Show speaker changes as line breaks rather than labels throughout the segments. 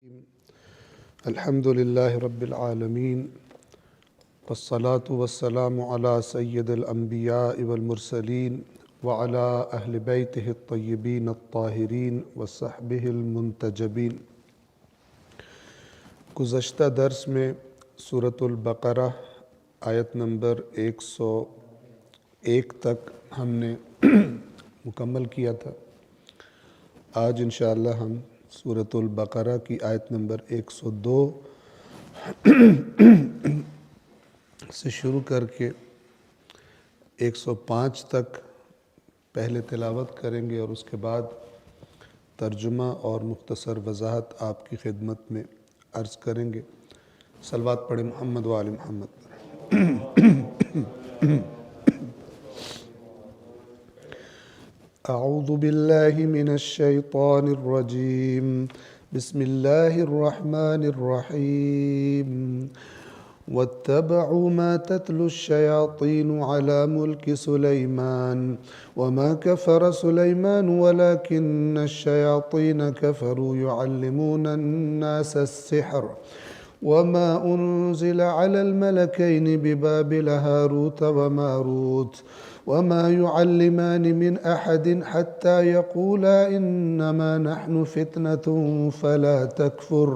الحمد للہ رب العالمین والصلاة والسلام علی سید الانبیاء والمرسلین وعلی اہل بیتہ الطیبین الطاہرین وصحبہ المنتجبین۔ گزشتہ درس میں سورۃ البقرہ آیت نمبر 101 تک ہم نے مکمل کیا تھا۔ آج انشاءاللہ ہم سورۃ البقرہ کی آیت نمبر 102 سے شروع کر کے 105 تک پہلے تلاوت کریں گے اور اس کے بعد ترجمہ اور مختصر وضاحت آپ کی خدمت میں عرض کریں گے۔ صلوات پڑھیں محمد و آل محمد۔ اعوذ باللہ من الشیطان الرجیم، بسم اللہ الرحمن الرحیم۔ واتبعوا ما تتلو الشياطين على ملك سليمان وما كفر سليمان ولكن الشياطين كفروا يعلمون الناس السحر وما أنزل على الملكين ببابل هاروت وماروت وما يعلمان من أحد حتى يقولا إنما نحن فتنة فلا تكفر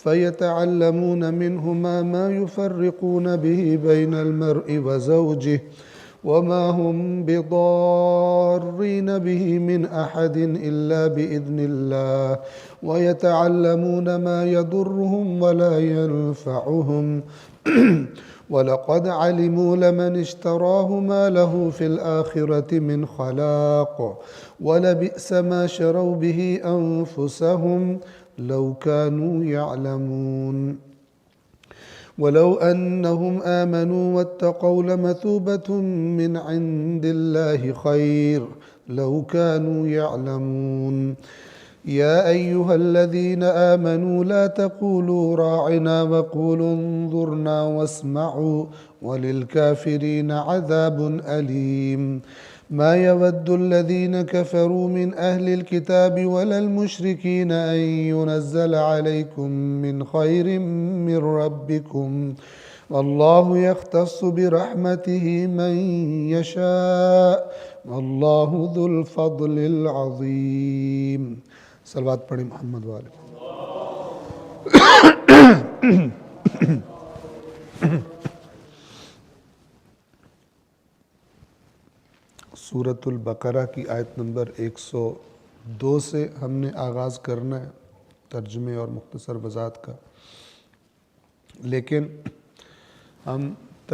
فيتعلمون منهما ما يفرقون به بين المرء وزوجه وما هم بضارين به من أحد إلا بإذن الله ويتعلمون ما يضرهم ولا ينفعهم وَلَقَدْ عَلِمُوا لَمَنِ اشْتَرَاهُ مَا لَهُ فِي الْآخِرَةِ مِنْ خَلَاقٍ وَلَبِئْسَ مَا شَرَوْا بِهِ أَنفُسَهُمْ لَوْ كَانُوا يَعْلَمُونَ وَلَوْ أَنَّهُمْ آمَنُوا وَاتَّقَوْا لَمَثُوبَةٌ مِّنْ عِندِ اللَّهِ خَيْرٌ لَوْ كَانُوا يَعْلَمُونَ يا أيها الذين آمنوا لا تقولوا راعنا وقولوا انظرنا واسمعوا وللكافرين عذاب أليم ما يود الذين كفروا من أهل الكتاب ولا المشركين أن ينزل عليكم من خير من ربكم والله يختص برحمته من يشاء والله ذو الفضل العظيم۔ صلوات پڑھیں محمد والے۔ سورۃ البقرہ کی آیت نمبر 102 سے ہم نے آغاز کرنا ہے ترجمے اور مختصر وضاحت کا، لیکن ہم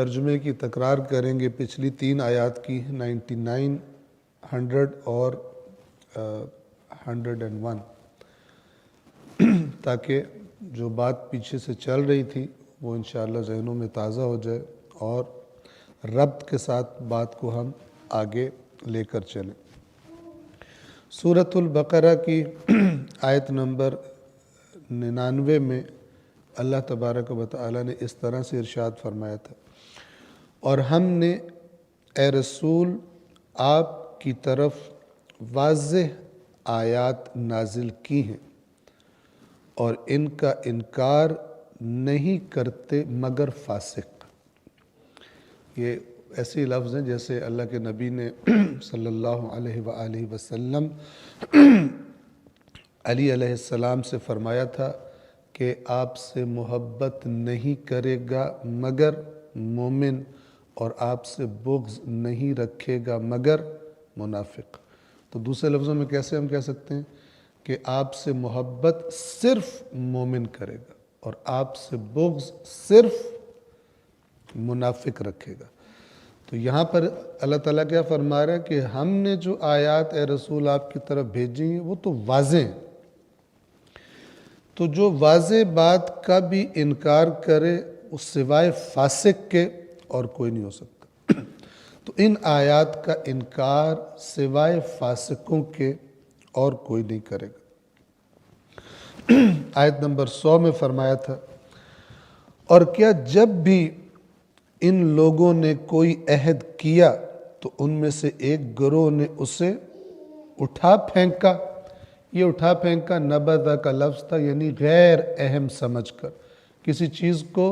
ترجمے کی تکرار کریں گے پچھلی 3 آیات کی 99، 100 اور 101، تاکہ جو بات پیچھے سے چل رہی تھی وہ انشاءاللہ ذہنوں میں تازہ ہو جائے اور ربط کے ساتھ بات کو ہم آگے لے کر چلیں۔ سورۃ البقرہ کی آیت نمبر 99 میں اللہ تبارک و تعالی نے اس طرح سے ارشاد فرمایا تھا، اور ہم نے اے رسول آپ کی طرف واضح آیات نازل کی ہیں اور ان کا انکار نہیں کرتے مگر فاسق۔ یہ ایسے لفظ ہیں جیسے اللہ کے نبی نے صلی اللہ علیہ وآلہ وسلم علی علیہ السلام سے فرمایا تھا کہ آپ سے محبت نہیں کرے گا مگر مومن اور آپ سے بغض نہیں رکھے گا مگر منافق۔ تو دوسرے لفظوں میں کیسے ہم کہہ سکتے ہیں کہ آپ سے محبت صرف مومن کرے گا اور آپ سے بغض صرف منافق رکھے گا۔ تو یہاں پر اللہ تعالیٰ کیا فرما رہا ہے کہ ہم نے جو آیات اے رسول آپ کی طرف بھیجی ہیں وہ تو واضح ہیں، تو جو واضح بات کا بھی انکار کرے اس سوائے فاسق کے اور کوئی نہیں ہو سکتا۔ تو ان آیات کا انکار سوائے فاسقوں کے اور کوئی نہیں کرے گا۔ آیت نمبر 100 میں فرمایا تھا، اور کیا جب بھی ان لوگوں نے کوئی عہد کیا تو ان میں سے ایک گروہ نے اسے اٹھا پھینکا یہ اٹھا پھینکا نبذ کا لفظ تھا، یعنی غیر اہم سمجھ کر، کسی چیز کو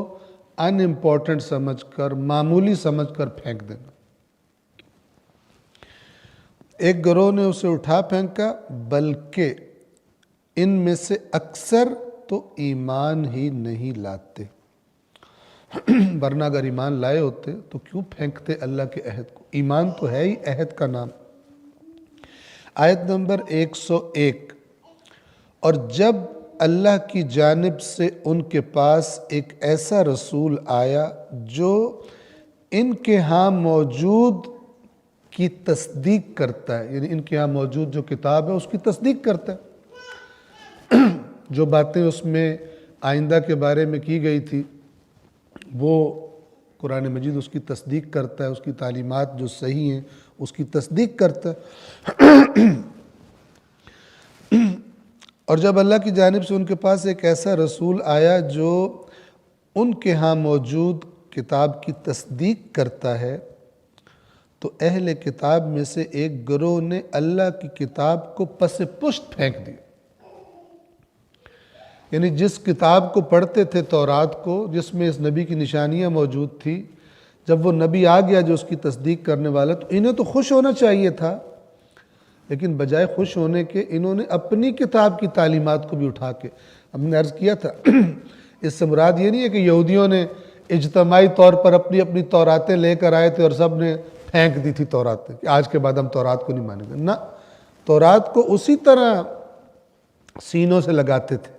ان امپورٹنٹ سمجھ کر، معمولی سمجھ کر پھینک دینا۔ ایک گروہ نے اسے اٹھا پھینکا، بلکہ ان میں سے اکثر تو ایمان ہی نہیں لاتے، ورنہ اگر ایمان لائے ہوتے تو کیوں پھینکتے اللہ کے عہد کو؟ ایمان تو ہے ہی عہد کا نام۔ آیت نمبر 101، اور جب اللہ کی جانب سے ان کے پاس ایک ایسا رسول آیا جو ان کے ہاں موجود کی تصدیق کرتا ہے، یعنی ان کے ہاں موجود جو کتاب ہے اس کی تصدیق کرتا ہے، جو باتیں اس میں آئندہ کے بارے میں کی گئی تھی وہ قرآن مجید اس کی تصدیق کرتا ہے، اس کی تعلیمات جو صحیح ہیں اس کی تصدیق کرتا ہے۔ اور جب اللہ کی جانب سے ان کے پاس ایک ایسا رسول آیا جو ان کے ہاں موجود کتاب کی تصدیق کرتا ہے، تو اہل کتاب میں سے ایک گروہ نے اللہ کی کتاب کو پس پشت پھینک دیا، یعنی جس کتاب کو پڑھتے تھے تورات کو، جس میں اس نبی کی نشانیاں موجود تھی، جب وہ نبی آ گیا جو اس کی تصدیق کرنے والا، تو انہیں تو خوش ہونا چاہیے تھا، لیکن بجائے خوش ہونے کے انہوں نے اپنی کتاب کی تعلیمات کو بھی اٹھا کے، ہم نے عرض کیا تھا اس سے مراد یہ نہیں ہے کہ یہودیوں نے اجتماعی طور پر اپنی اپنی توراتیں لے کر آئے تھے اور سب نے پھینک دی تھی توراتیں کہ آج کے بعد ہم تورات کو نہیں مانیں گے، نہ، تورات کو اسی طرح سینوں سے لگاتے تھے۔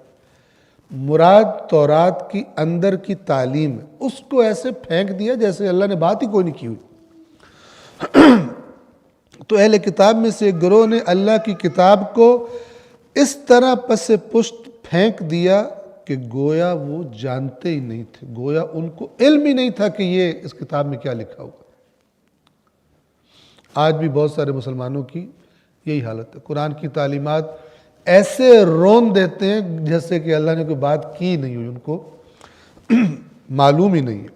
مراد تورات کی اندر کی تعلیم ہے، اس کو ایسے پھینک دیا جیسے اللہ نے بات ہی کوئی نہیں کی ہوئی۔ تو اہل کتاب میں سے ایک گروہ نے اللہ کی کتاب کو اس طرح پس پشت پھینک دیا کہ گویا وہ جانتے ہی نہیں تھے، گویا ان کو علم ہی نہیں تھا کہ یہ اس کتاب میں کیا لکھا ہوگا۔ آج بھی بہت سارے مسلمانوں کی یہی حالت ہے، قرآن کی تعلیمات ایسے رون دیتے ہیں جیسے کہ اللہ نے کوئی بات کی نہیں ہوئی، ان کو معلوم ہی نہیں ہے۔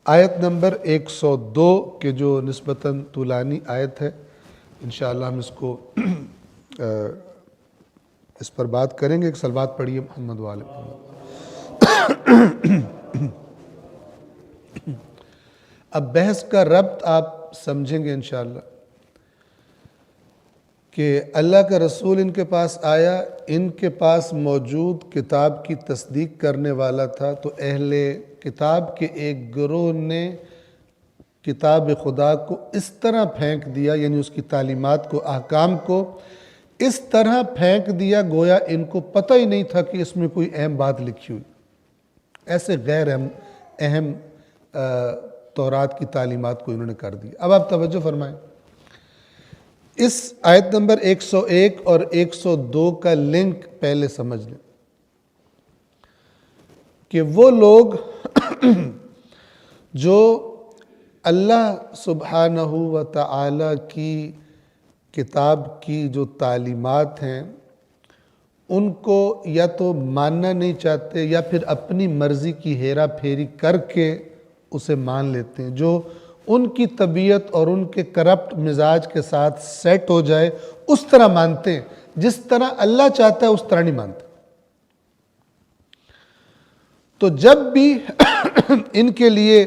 آیت نمبر 102 کے جو نسبتاً طولانی آیت ہے، انشاءاللہ ہم اس کو اس پر بات کریں گے۔ ایک صلوات پڑھیے محمد وآل محمد۔ اب بحث کا ربط آپ سمجھیں گے انشاءاللہ کہ اللہ کا رسول ان کے پاس آیا، ان کے پاس موجود کتاب کی تصدیق کرنے والا تھا، تو اہل کتاب کے ایک گروہ نے کتاب خدا کو اس طرح پھینک دیا، یعنی اس کی تعلیمات کو، احکام کو اس طرح پھینک دیا گویا ان کو پتہ ہی نہیں تھا کہ اس میں کوئی اہم بات لکھی ہوئی، ایسے غیر اہم تورات کی تعلیمات کو انہوں نے کر دیا۔ اب آپ توجہ فرمائیں، اس آیت نمبر 101 اور 102 کا لنک پہلے سمجھ لیں کہ وہ لوگ جو اللہ سبحانہ و تعالی کی کتاب کی جو تعلیمات ہیں ان کو یا تو ماننا نہیں چاہتے یا پھر اپنی مرضی کی ہیرا پھیری کر کے اسے مان لیتے ہیں، جو ان کی طبیعت اور ان کے کرپٹ مزاج کے ساتھ سیٹ ہو جائے اس طرح مانتے ہیں، جس طرح اللہ چاہتا ہے اس طرح نہیں مانتے۔ تو جب بھی ان کے لیے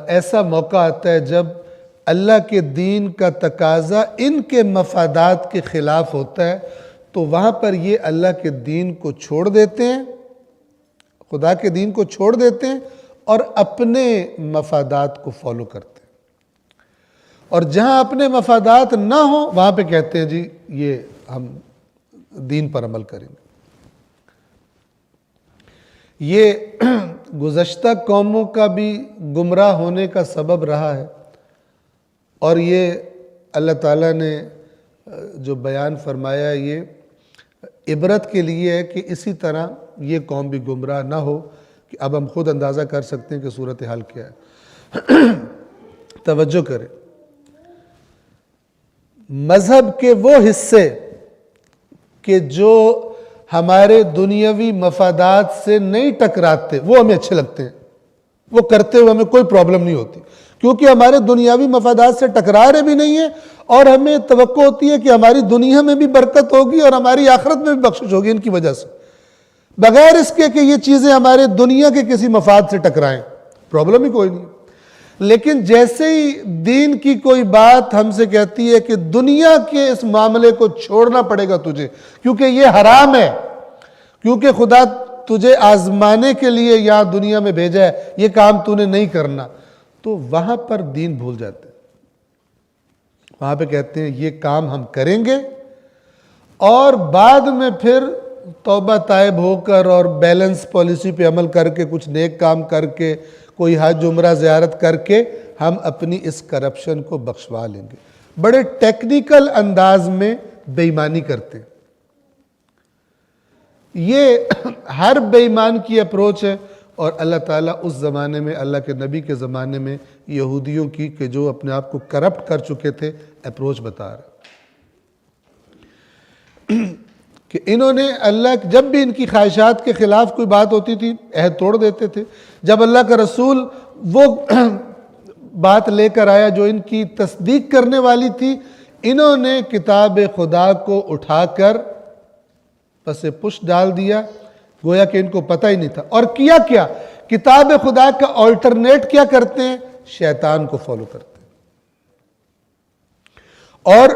ایسا موقع آتا ہے جب اللہ کے دین کا تقاضا ان کے مفادات کے خلاف ہوتا ہے، تو وہاں پر یہ اللہ کے دین کو چھوڑ دیتے ہیں، خدا کے دین کو چھوڑ دیتے ہیں اور اپنے مفادات کو فالو کرتے ہیں، اور جہاں اپنے مفادات نہ ہوں وہاں پہ کہتے ہیں جی یہ ہم دین پر عمل کریں گے۔ یہ گزشتہ قوموں کا بھی گمراہ ہونے کا سبب رہا ہے، اور یہ اللہ تعالیٰ نے جو بیان فرمایا یہ عبرت کے لیے ہے کہ اسی طرح یہ قوم بھی گمراہ نہ ہو، کہ اب ہم خود اندازہ کر سکتے ہیں کہ صورتحال کیا ہے۔ توجہ کریں، مذہب کے وہ حصے کہ جو ہمارے دنیاوی مفادات سے نہیں ٹکراتے وہ ہمیں اچھے لگتے ہیں، وہ کرتے ہوئے ہمیں کوئی پرابلم نہیں ہوتی، کیونکہ ہمارے دنیاوی مفادات سے ٹکرا رہے بھی نہیں ہیں، اور ہمیں توقع ہوتی ہے کہ ہماری دنیا میں بھی برکت ہوگی اور ہماری آخرت میں بھی بخشش ہوگی ان کی وجہ سے، بغیر اس کے کہ یہ چیزیں ہمارے دنیا کے کسی مفاد سے ٹکرائیں، پرابلم ہی کوئی نہیں۔ لیکن جیسے ہی دین کی کوئی بات ہم سے کہتی ہے کہ دنیا کے اس معاملے کو چھوڑنا پڑے گا تجھے، کیونکہ یہ حرام ہے، کیونکہ خدا تجھے آزمانے کے لیے یہاں دنیا میں بھیجا ہے، یہ کام تو نے نہیں کرنا، تو وہاں پر دین بھول جاتے ہیں۔ وہاں پہ کہتے ہیں یہ کام ہم کریں گے، اور بعد میں پھر توبہ تائب ہو کر اور بیلنس پالیسی پہ عمل کر کے، کچھ نیک کام کر کے، کوئی حج عمرہ زیارت کر کے ہم اپنی اس کرپشن کو بخشوا لیں گے۔ بڑے ٹیکنیکل انداز میں بے ایمانی کرتے ہیں۔ یہ ہر بے ایمان کی اپروچ ہے، اور اللہ تعالیٰ اس زمانے میں، اللہ کے نبی کے زمانے میں یہودیوں کی کہ جو اپنے آپ کو کرپٹ کر چکے تھے، اپروچ بتا رہا کہ انہوں نے اللہ، جب بھی ان کی خواہشات کے خلاف کوئی بات ہوتی تھی عہد توڑ دیتے تھے۔ جب اللہ کا رسول وہ بات لے کر آیا جو ان کی تصدیق کرنے والی تھی، انہوں نے کتاب خدا کو اٹھا کر پس پش ڈال دیا، گویا کہ ان کو پتہ ہی نہیں تھا۔ اور کیا کتاب خدا کا آلٹرنیٹ کیا کرتے ہیں؟ شیطان کو فالو کرتے ہیں۔ اور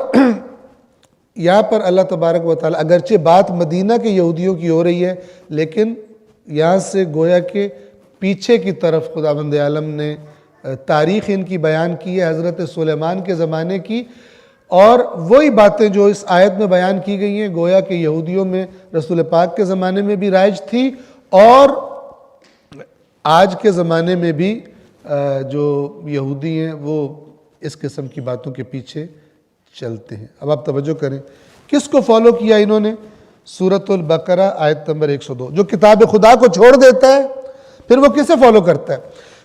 یہاں پر اللہ تبارک و تعالیٰ، اگرچہ بات مدینہ کے یہودیوں کی ہو رہی ہے، لیکن یہاں سے گویا کہ پیچھے کی طرف خداوند عالم نے تاریخ ان کی بیان کی ہے، حضرت سلیمان کے زمانے کی، اور وہی باتیں جو اس آیت میں بیان کی گئی ہیں گویا کہ یہودیوں میں رسول پاک کے زمانے میں بھی رائج تھی، اور آج کے زمانے میں بھی جو یہودی ہیں وہ اس قسم کی باتوں کے پیچھے چلتے ہیں۔ اب آپ توجہ کریں، کس کو فالو کیا انہوں نے؟ سورۃ البقرہ آیت نمبر 102۔ جو کتاب خدا کو چھوڑ دیتا ہے پھر وہ کسے فالو کرتا ہے؟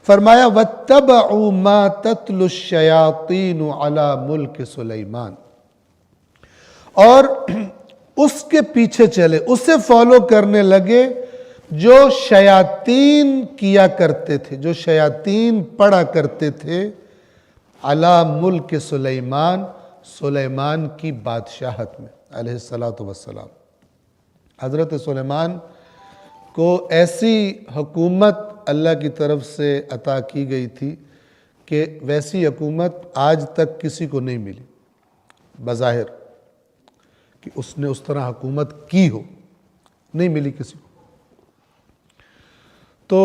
فرمایا وَاتَّبَعُوا مَا تَتْلُو الشَّيَاطِينُ عَلَى مُلْكِ سُلَيْمَانَ، اور اس کے پیچھے چلے، اسے فالو کرنے لگے جو شیاطین کیا کرتے تھے، جو شیاطین پڑھا کرتے تھے، عَلَى مُلْكِ سُلَيْمَانَ، سلیمان کی بادشاہت میں علیہ السلام۔ حضرت سلیمان کو ایسی حکومت اللہ کی طرف سے عطا کی گئی تھی کہ ویسی حکومت آج تک کسی کو نہیں ملی بظاہر، کہ اس نے اس طرح حکومت کی ہو، نہیں ملی کسی کو۔ تو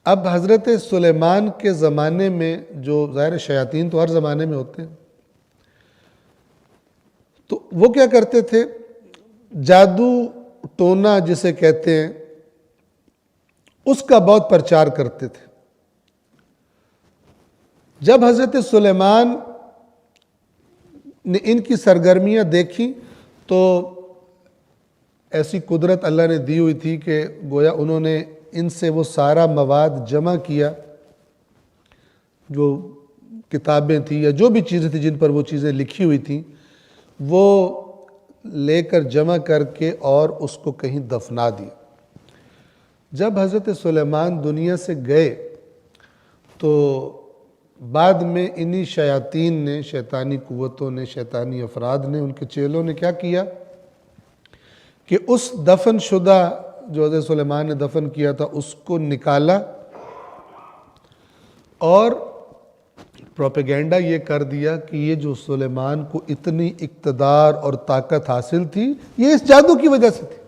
اب حضرت سلیمان کے زمانے میں جو ظاہر شیاطین تو ہر زمانے میں ہوتے ہیں، تو وہ کیا کرتے تھے؟ جادو ٹونا جسے کہتے ہیں، اس کا بہت پرچار کرتے تھے۔ جب حضرت سلیمان نے ان کی سرگرمیاں دیکھی تو ایسی قدرت اللہ نے دی ہوئی تھی کہ گویا انہوں نے ان سے وہ سارا مواد جمع کیا، جو کتابیں تھیں یا جو بھی چیزیں تھیں جن پر وہ چیزیں لکھی ہوئی تھیں، وہ لے کر جمع کر کے اور اس کو کہیں دفنا دیا۔ جب حضرت سلیمان دنیا سے گئے تو بعد میں انہی شیاطین نے، شیطانی قوتوں نے، شیطانی افراد نے، ان کے چیلوں نے کیا کیا کہ اس دفن شدہ جو حضرت سلیمان نے دفن کیا تھا اس کو نکالا، اور پروپیگنڈا یہ کر دیا کہ یہ جو سلیمان کو اتنی اقتدار اور طاقت حاصل تھی یہ اس جادو کی وجہ سے تھی۔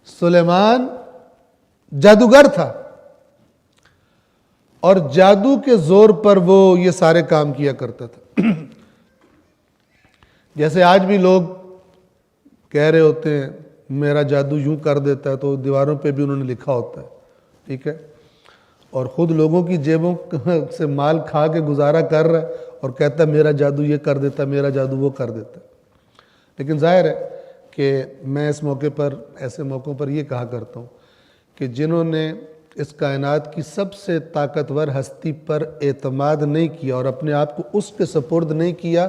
سلیمان جادوگر تھا، اور جادو کے زور پر وہ یہ سارے کام کیا کرتا تھا۔ جیسے آج بھی لوگ کہہ رہے ہوتے ہیں میرا جادو یوں کر دیتا ہے، تو دیواروں پہ بھی انہوں نے لکھا ہوتا ہے، ٹھیک ہے، اور خود لوگوں کی جیبوں سے مال کھا کے گزارا کر رہا ہے اور کہتا ہے میرا جادو یہ کر دیتا ہے، میرا جادو وہ کر دیتا ہے۔ لیکن ظاہر ہے کہ میں اس موقع پر، ایسے موقعوں پر یہ کہا کرتا ہوں کہ جنہوں نے اس کائنات کی سب سے طاقتور ہستی پر اعتماد نہیں کیا اور اپنے آپ کو اس کے سپرد نہیں کیا،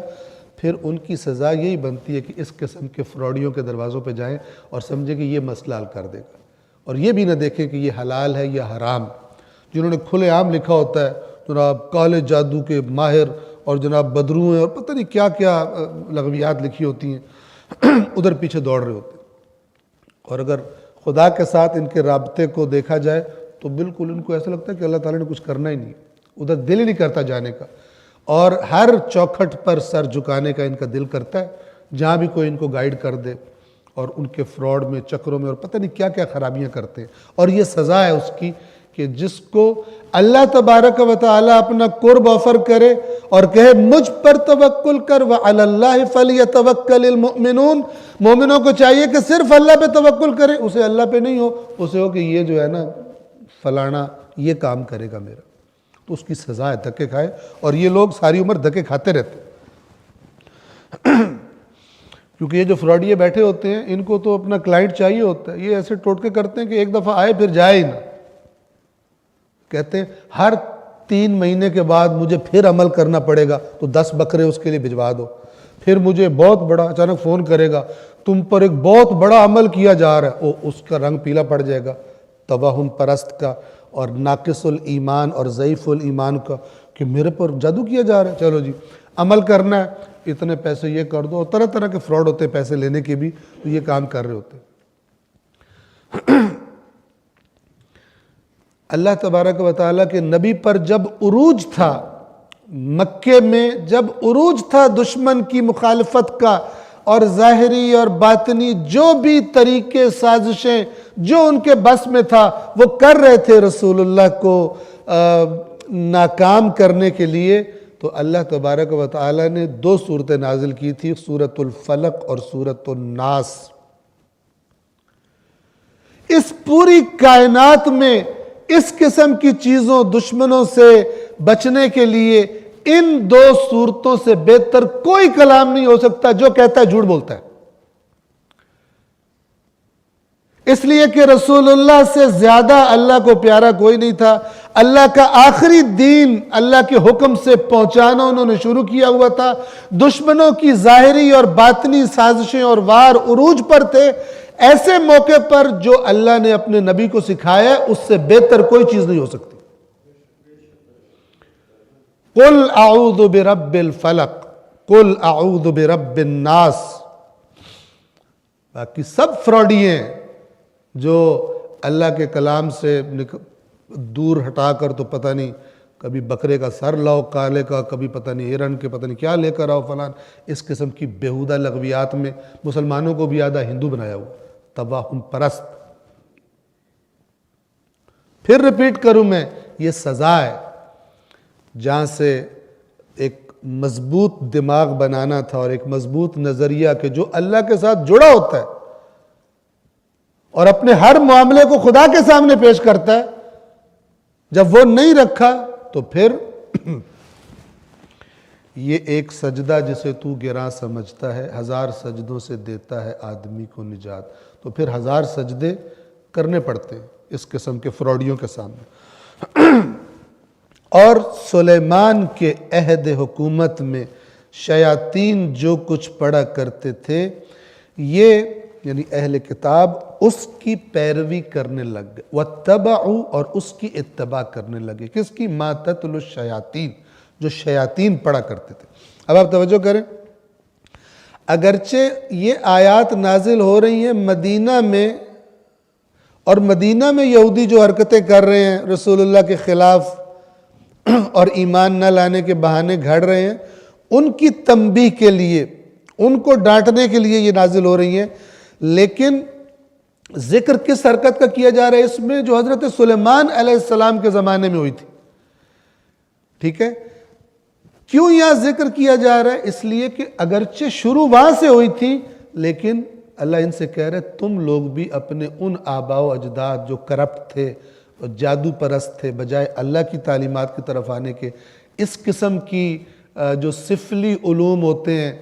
پھر ان کی سزا یہی بنتی ہے کہ اس قسم کے فراڈیوں کے دروازوں پہ جائیں اور سمجھیں کہ یہ مسئلہ حل کر دے گا، اور یہ بھی نہ دیکھیں کہ یہ حلال ہے یا حرام۔ جنہوں نے کھلے عام لکھا ہوتا ہے جناب کالے جادو کے ماہر اور جناب بدرو ہیں اور پتہ نہیں کیا کیا لغویات لکھی ہوتی ہیں، ادھر پیچھے دوڑ رہے ہوتے ہیں۔ اور اگر خدا کے ساتھ ان کے رابطے کو دیکھا جائے تو بالکل ان کو ایسا لگتا ہے کہ اللہ تعالیٰ نے کچھ کرنا ہی نہیں، ادھر دل ہی نہیں کرتا جانے کا، اور ہر چوکھٹ پر سر جھکانے کا ان کا دل کرتا ہے جہاں بھی کوئی ان کو گائیڈ کر دے، اور ان کے فراڈ میں چکروں میں اور پتہ نہیں کیا کیا خرابیاں کرتے ہیں۔ اور یہ سزا ہے اس کی کہ جس کو اللہ تبارک و تعالی اپنا قرب آفر کرے اور کہے مجھ پر توکل کر وعلی اللہ فلیتوکل المؤمنون، مومنوں کو چاہیے کہ صرف اللہ پہ توکل کرے، اسے اللہ پہ نہیں ہو، اسے ہو کہ یہ جو ہے نا فلانا یہ کام کرے گا میرا، تو اس کی سزا ہے دھکے کھائے، اور یہ لوگ ساری عمر دھکے کھاتے رہتے ہیں کیونکہ یہ جو فراڈیے بیٹھے ہوتے ہیں ان کو تو اپنا کلائنٹ چاہیے ہوتا ہے، یہ ایسے ٹوٹکے کرتے ہیں کہ ایک دفعہ آئے پھر جائے ہی نہ، کہتے ہیں ہر 3 مہینے کے بعد مجھے پھر عمل کرنا پڑے گا تو 10 بکرے اس کے لیے بھجوا دو، پھر مجھے بہت بڑا اچانک فون کرے گا تم پر ایک بہت بڑا عمل کیا جا رہا ہے، اس کا رنگ پیلا پڑ جائے گا توہم پرست کا اور ناقص الایمان اور ضعیف الایمان کا کہ میرے پر جادو کیا جا رہا ہے، چلو جی عمل کرنا ہے اتنے پیسے یہ کر دو، اور طرح طرح کے فراڈ ہوتے ہیں پیسے لینے کے بھی، تو یہ کام کر رہے ہوتے ہیں۔ اللہ تبارک و تعالیٰ کے نبی پر جب عروج تھا، مکے میں جب عروج تھا دشمن کی مخالفت کا، اور ظاہری اور باطنی جو بھی طریقے سازشیں جو ان کے بس میں تھا وہ کر رہے تھے رسول اللہ کو ناکام کرنے کے لیے، تو اللہ تبارک و تعالیٰ نے 2 صورتیں نازل کی تھی، سورۃ الفلق اور سورۃ الناس۔ اس پوری کائنات میں اس قسم کی چیزوں دشمنوں سے بچنے کے لیے ان 2 صورتوں سے بہتر کوئی کلام نہیں ہو سکتا، جو کہتا ہے جھوٹ بولتا ہے۔ اس لیے کہ رسول اللہ سے زیادہ اللہ کو پیارا کوئی نہیں تھا، اللہ کا آخری دین اللہ کے حکم سے پہنچانا انہوں نے شروع کیا ہوا تھا، دشمنوں کی ظاہری اور باطنی سازشیں اور وار عروج پر تھے، ایسے موقع پر جو اللہ نے اپنے نبی کو سکھایا ہے اس سے بہتر کوئی چیز نہیں ہو سکتی۔ قل اعوذ برب الفلق قل اعوذ برب الناس، باقی سب فراڈی ہیں جو اللہ کے کلام سے دور ہٹا کر تو پتہ نہیں کبھی بکرے کا سر لاؤ کالے کا، کبھی پتہ نہیں ہرن کے پتہ نہیں کیا لے کر آؤ فلان، اس قسم کی بیہودہ لغویات میں مسلمانوں کو بھی آدھا ہندو بنایا ہوا، توہم پرست۔ پھر ریپیٹ کروں میں، یہ سزا ہے جہاں سے ایک مضبوط دماغ بنانا تھا اور ایک مضبوط نظریہ کہ جو اللہ کے ساتھ جڑا ہوتا ہے اور اپنے ہر معاملے کو خدا کے سامنے پیش کرتا ہے، جب وہ نہیں رکھا تو پھر یہ ایک سجدہ جسے تو گراں سمجھتا ہے 1000 سجدوں سے دیتا ہے آدمی کو نجات، تو پھر 1000 سجدے کرنے پڑتے ہیں اس قسم کے فراڈیوں کے سامنے۔ اور سلیمان کے عہد حکومت میں شیاطین جو کچھ پڑھا کرتے تھے، یہ یعنی اہل کتاب اس کی پیروی کرنے لگ گئے، واتبعوا اور اس کی اتباع کرنے لگے، کس کی؟ ما تتلو الشیاطین، جو شیاطین پڑھا کرتے تھے۔ اب آپ توجہ کریں، اگرچہ یہ آیات نازل ہو رہی ہیں مدینہ میں، اور مدینہ میں یہودی جو حرکتیں کر رہے ہیں رسول اللہ کے خلاف اور ایمان نہ لانے کے بہانے گھڑ رہے ہیں، ان کی تنبیہ کے لیے، ان کو ڈانٹنے کے لیے یہ نازل ہو رہی ہیں، لیکن ذکر کس حرکت کا کیا جا رہا ہے اس میں؟ جو حضرت سلیمان علیہ السلام کے زمانے میں ہوئی تھی، ٹھیک ہے؟ کیوں یہاں ذکر کیا جا رہا ہے؟ اس لیے کہ اگرچہ شروع وہاں سے ہوئی تھی، لیکن اللہ ان سے کہہ رہے تم لوگ بھی اپنے ان آباء و اجداد جو کرپٹ تھے، جادو پرست تھے، بجائے اللہ کی تعلیمات کی طرف آنے کے، اس قسم کی جو سفلی علوم ہوتے ہیں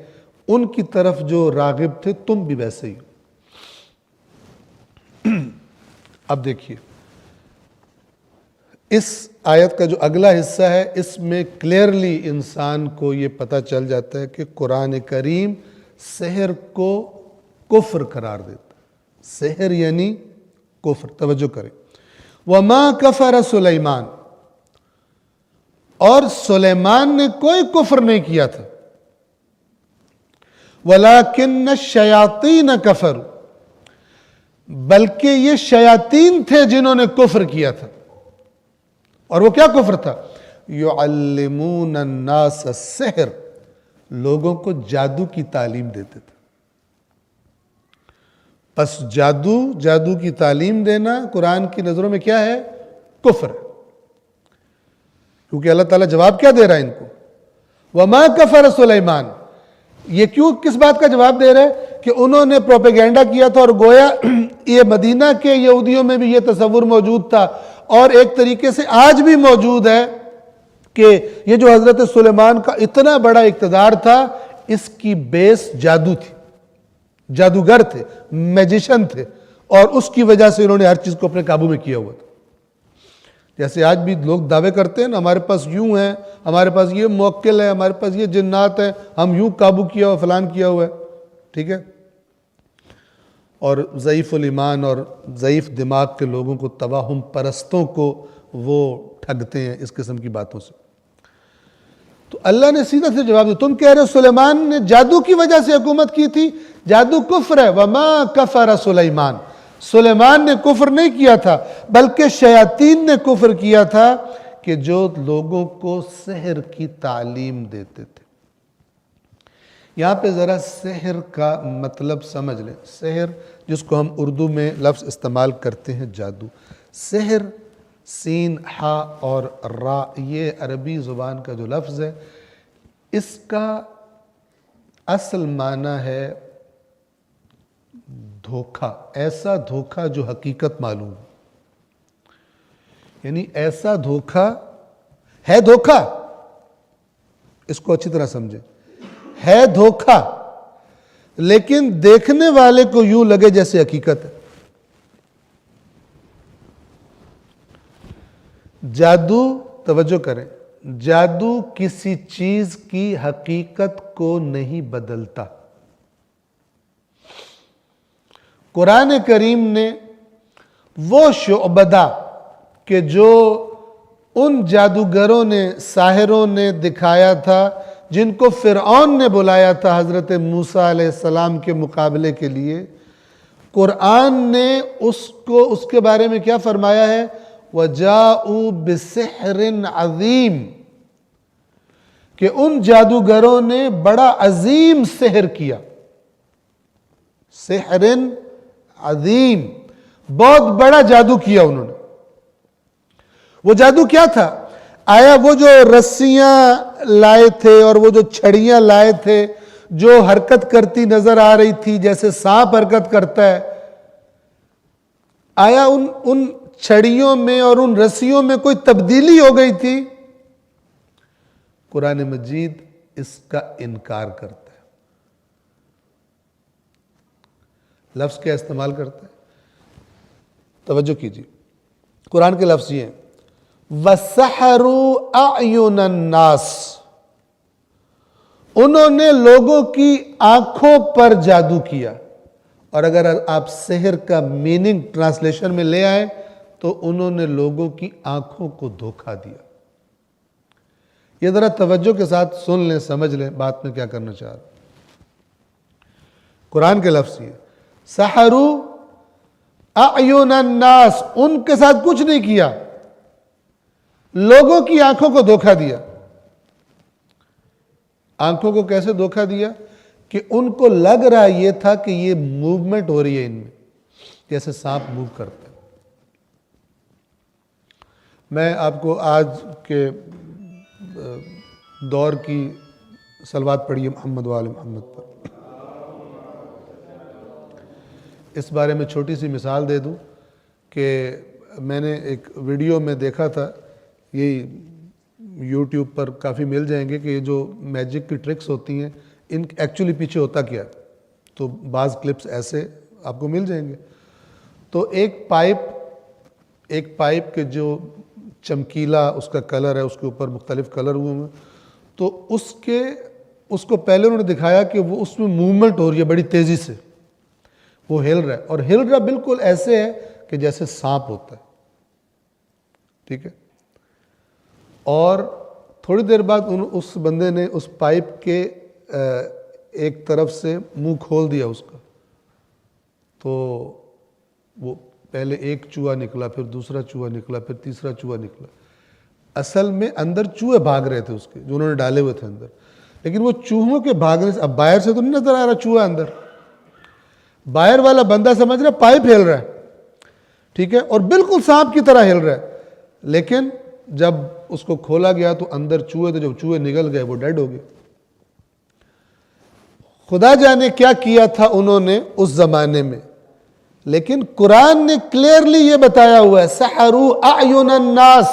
ان کی طرف جو راغب تھے، تم بھی ویسے ہی۔ اب دیکھیے اس آیت کا جو اگلا حصہ ہے، اس میں کلیئرلی انسان کو یہ پتہ چل جاتا ہے کہ قرآن کریم سحر کو کفر قرار دیتا ہے۔ سحر یعنی کفر، توجہ کریں۔ وَمَا كَفَرَ سُلَيْمَانَ، اور سلیمان نے کوئی کفر نہیں کیا تھا. وَلَكِنَّ الشَّيَاطِينَ كَفَرُوا، بلکہ یہ شیاطین تھے جنہوں نے کفر کیا تھا. اور وہ کیا کفر تھا؟ يُعَلِّمُونَ النَّاسَ السِّحْرَ، لوگوں کو جادو کی تعلیم دیتے تھے. پس جادو کی تعلیم دینا قرآن کی نظروں میں کیا ہے؟ کفر ہے. کیونکہ اللہ تعالیٰ جواب کیا دے رہا ہے ان کو؟ وَمَا كَفَرَ سُلَيْمَانَ. یہ کیوں کس بات کا جواب دے رہے ہیں؟ کہ انہوں نے پروپیگنڈا کیا تھا اور گویا یہ مدینہ کے یہودیوں میں بھی یہ تصور موجود تھا، اور ایک طریقے سے آج بھی موجود ہے کہ یہ جو حضرت سلیمان کا اتنا بڑا اقتدار تھا، اس کی بیس جادو تھی، جادوگر تھے، میجیشن تھے، اور اس کی وجہ سے انہوں نے ہر چیز کو اپنے قابو میں کیا ہوا تھا. جیسے آج بھی لوگ دعوے کرتے ہیں نا، ہمارے پاس یوں ہے، ہمارے پاس یہ موکل ہے، ہمارے پاس یہ جنات ہیں، ہم یوں قابو کیا ہوا، فلان کیا ہوا ہے. ٹھیک ہے؟ اور ضعیف الایمان اور ضعیف دماغ کے لوگوں کو، توہم پرستوں کو وہ ٹھگتے ہیں اس قسم کی باتوں سے. تو اللہ نے سیدھا سے جواب دیا. تم کہہ رہے ہو سلیمان نے جادو کی وجہ سے حکومت کی تھی، جادو کفر ہے. وَمَا كَفَرَ سُلَيْمَانَ، سلیمان نے کفر نہیں کیا تھا، بلکہ شیاطین نے کفر کیا تھا کہ جو لوگوں کو سحر کی تعلیم دیتے تھے. یہاں پہ ذرا سحر کا مطلب سمجھ لیں. سحر جس کو ہم اردو میں لفظ استعمال کرتے ہیں جادو، سحر سین ہا اور را، یہ عربی زبان کا جو لفظ ہے، اس کا اصل معنی ہے دھوکہ. ایسا دھوکہ جو حقیقت معلوم، یعنی ایسا دھوکہ ہے، دھوکہ اس کو اچھی طرح سمجھیں، ہے دھوکہ لیکن دیکھنے والے کو یوں لگے جیسے حقیقت ہے. جادو، توجہ کریں، جادو کسی چیز کی حقیقت کو نہیں بدلتا. قرآن کریم نے وہ شعبدہ کہ جو ان جادوگروں نے، ساحروں نے دکھایا تھا، جن کو فرعون نے بلایا تھا حضرت موسیٰ علیہ السلام کے مقابلے کے لیے، قرآن نے اس کے بارے میں کیا فرمایا ہے؟ وَجَاءُوا بِسِحْرٍ عَظِيمٍ، کہ ان جادوگروں نے بڑا عظیم سحر کیا. سحرٍ عظیم، بہت بڑا جادو کیا انہوں نے. وہ جادو کیا تھا؟ آیا وہ جو رسیاں لائے تھے اور وہ جو چھڑیاں لائے تھے جو حرکت کرتی نظر آ رہی تھی جیسے سانپ حرکت کرتا ہے، آیا ان چھڑیوں میں اور ان رسیوں میں کوئی تبدیلی ہو گئی تھی؟ قرآن مجید اس کا انکار کرتا ہے. لفظ کیا استعمال کرتا ہے؟ توجہ کیجیے، قرآن کے لفظ یہ ہیں وَسَحَرُوا أَعْيُنَ النَّاسِ، انہوں نے لوگوں کی آنکھوں پر جادو کیا. اور اگر آپ سحر کا میننگ ٹرانسلیشن میں لے آئیں تو انہوں نے لوگوں کی آنکھوں کو دھوکہ دیا. یہ ذرا توجہ کے ساتھ سن لیں، سمجھ لیں بات میں کیا کرنا چاہ رہا. قرآن کے لفظ یہ سحروا اعین الناس، ان کے ساتھ کچھ نہیں کیا، لوگوں کی آنکھوں کو دھوکہ دیا. آنکھوں کو کیسے دھوکہ دیا؟ کہ ان کو لگ رہا یہ تھا کہ یہ موومنٹ ہو رہی ہے ان میں، جیسے سانپ موو کرتا ہے. میں آپ کو آج کے دور کی صلوات پڑھیے محمد و آل محمد پر. اس بارے میں چھوٹی سی مثال دے دوں کہ میں نے ایک ویڈیو میں دیکھا تھا، یہ یوٹیوب پر کافی مل جائیں گے، کہ یہ جو میجک کی ٹرکس ہوتی ہیں ان ایکچولی پیچھے ہوتا کیا ہے. تو بعض کلپس ایسے آپ کو مل جائیں گے. تو ایک پائپ کے جو چمکیلا اس کا کلر ہے، اس کے اوپر مختلف کلر ہوئے ہیں، تو اس کو پہلے انہوں نے دکھایا کہ وہ اس میں موومنٹ ہو رہی ہے بڑی تیزی سے، وہ ہل رہا ہے، اور ہل رہا بالکل ایسے ہے کہ جیسے سانپ ہوتا ہے. ٹھیک ہے؟ اور تھوڑی دیر بعد اس بندے نے اس پائپ کے ایک طرف سے منہ کھول دیا اس کا، تو وہ پہلے ایک چوہا نکلا، پھر دوسرا چوہا نکلا، پھر تیسرا چوہا نکلا۔ اصل میں اندر چوہے بھاگ رہے تھے اس کے، جو انہوں نے ڈالے ہوئے تھے اندر، لیکن وہ چوہوں کے بھاگنے سے، اب باہر سے تو نہیں نظر آ رہا چوہا اندر، باہر والا بندہ سمجھ رہا پائپ ہل رہا ہے، ٹھیک ہے، اور بالکل سانپ کی طرح ہل رہا ہے، لیکن جب اس کو کھولا گیا تو اندر چوہے تھے، جب چوہے نگل گئے وہ ڈیڈ ہو گئے۔ خدا جانے کیا کیا تھا انہوں نے اس زمانے میں، لیکن قرآن نے کلیئرلی یہ بتایا ہوا ہے سحروا اعین الناس،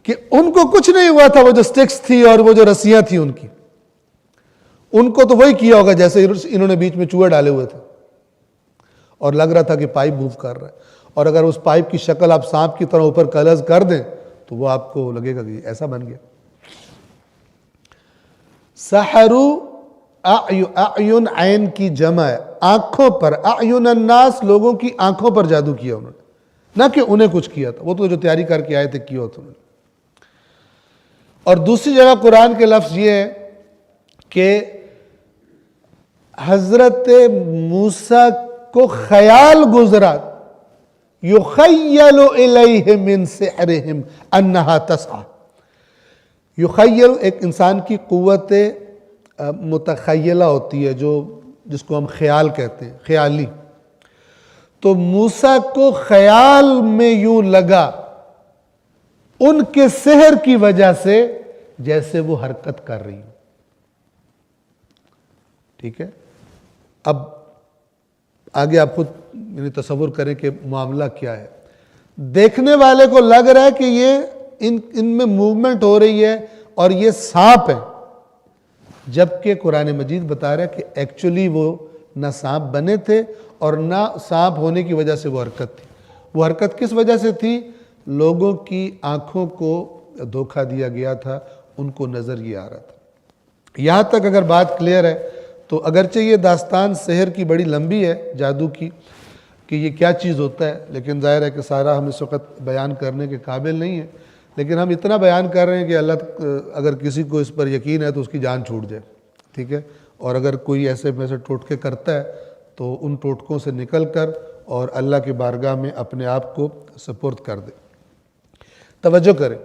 کہ ان کو کچھ نہیں ہوا تھا، وہ جو سٹکس تھی اور وہ جو رسیاں تھیں ان کی، ان کو تو وہی کیا ہوگا جیسے انہوں نے بیچ میں چوہے ڈالے ہوئے تھے اور لگ رہا تھا کہ پائپ موو کر رہا ہے، اور اگر اس پائپ کی شکل آپ سانپ کی طرح اوپر کلرز کر دیں تو وہ آپ کو لگے گا کہ ایسا بن گیا۔ سحروا اعین، عین کی جمع ہے، آنکھوں پر، اعین الناس، لوگوں کی آنکھوں پر جادو کیا انہوں نے، نہ کہ انہیں کچھ کیا تھا، وہ تو جو تیاری کر کے آئے تھے کیا ہوتا انہوں نے۔ اور دوسری جگہ قرآن کے لفظ یہ ہے کہ حضرت موسیٰ کو خیال گزرا، یخیل الیہ من سحرہم انہا تسعی، یخیل ایک انسان کی قوت متخیلہ ہوتی ہے، جس کو ہم خیال کہتے ہیں، خیالی، تو موسیٰ کو خیال میں یوں لگا ان کے سحر کی وجہ سے جیسے وہ حرکت کر رہی ہوں، ٹھیک ہے۔ اب آگے آپ خود یعنی تصور کریں کہ معاملہ کیا ہے۔ دیکھنے والے کو لگ رہا ہے کہ یہ ان میں موومنٹ ہو رہی ہے اور یہ سانپ ہے، جبکہ قرآن مجید بتا رہا ہے کہ ایکچولی وہ نہ سانپ بنے تھے اور نہ سانپ ہونے کی وجہ سے وہ حرکت تھی۔ وہ حرکت کس وجہ سے تھی؟ لوگوں کی آنکھوں کو دھوکہ دیا گیا تھا، ان کو نظر یہ آ رہا تھا۔ یہاں تک اگر بات کلیئر ہے تو اگرچہ یہ داستان سحر کی بڑی لمبی ہے، جادو کی، کہ یہ کیا چیز ہوتا ہے، لیکن ظاہر ہے کہ سارا ہم اس وقت بیان کرنے کے قابل نہیں ہے، لیکن ہم اتنا بیان کر رہے ہیں کہ اللہ اگر کسی کو اس پر یقین ہے تو اس کی جان چھوٹ جائے، ٹھیک ہے، اور اگر کوئی ایسے ٹوٹکے کرتا ہے تو ان ٹوٹکوں سے نکل کر اور اللہ کی بارگاہ میں اپنے آپ کو سپرد کر دے۔ توجہ کریں،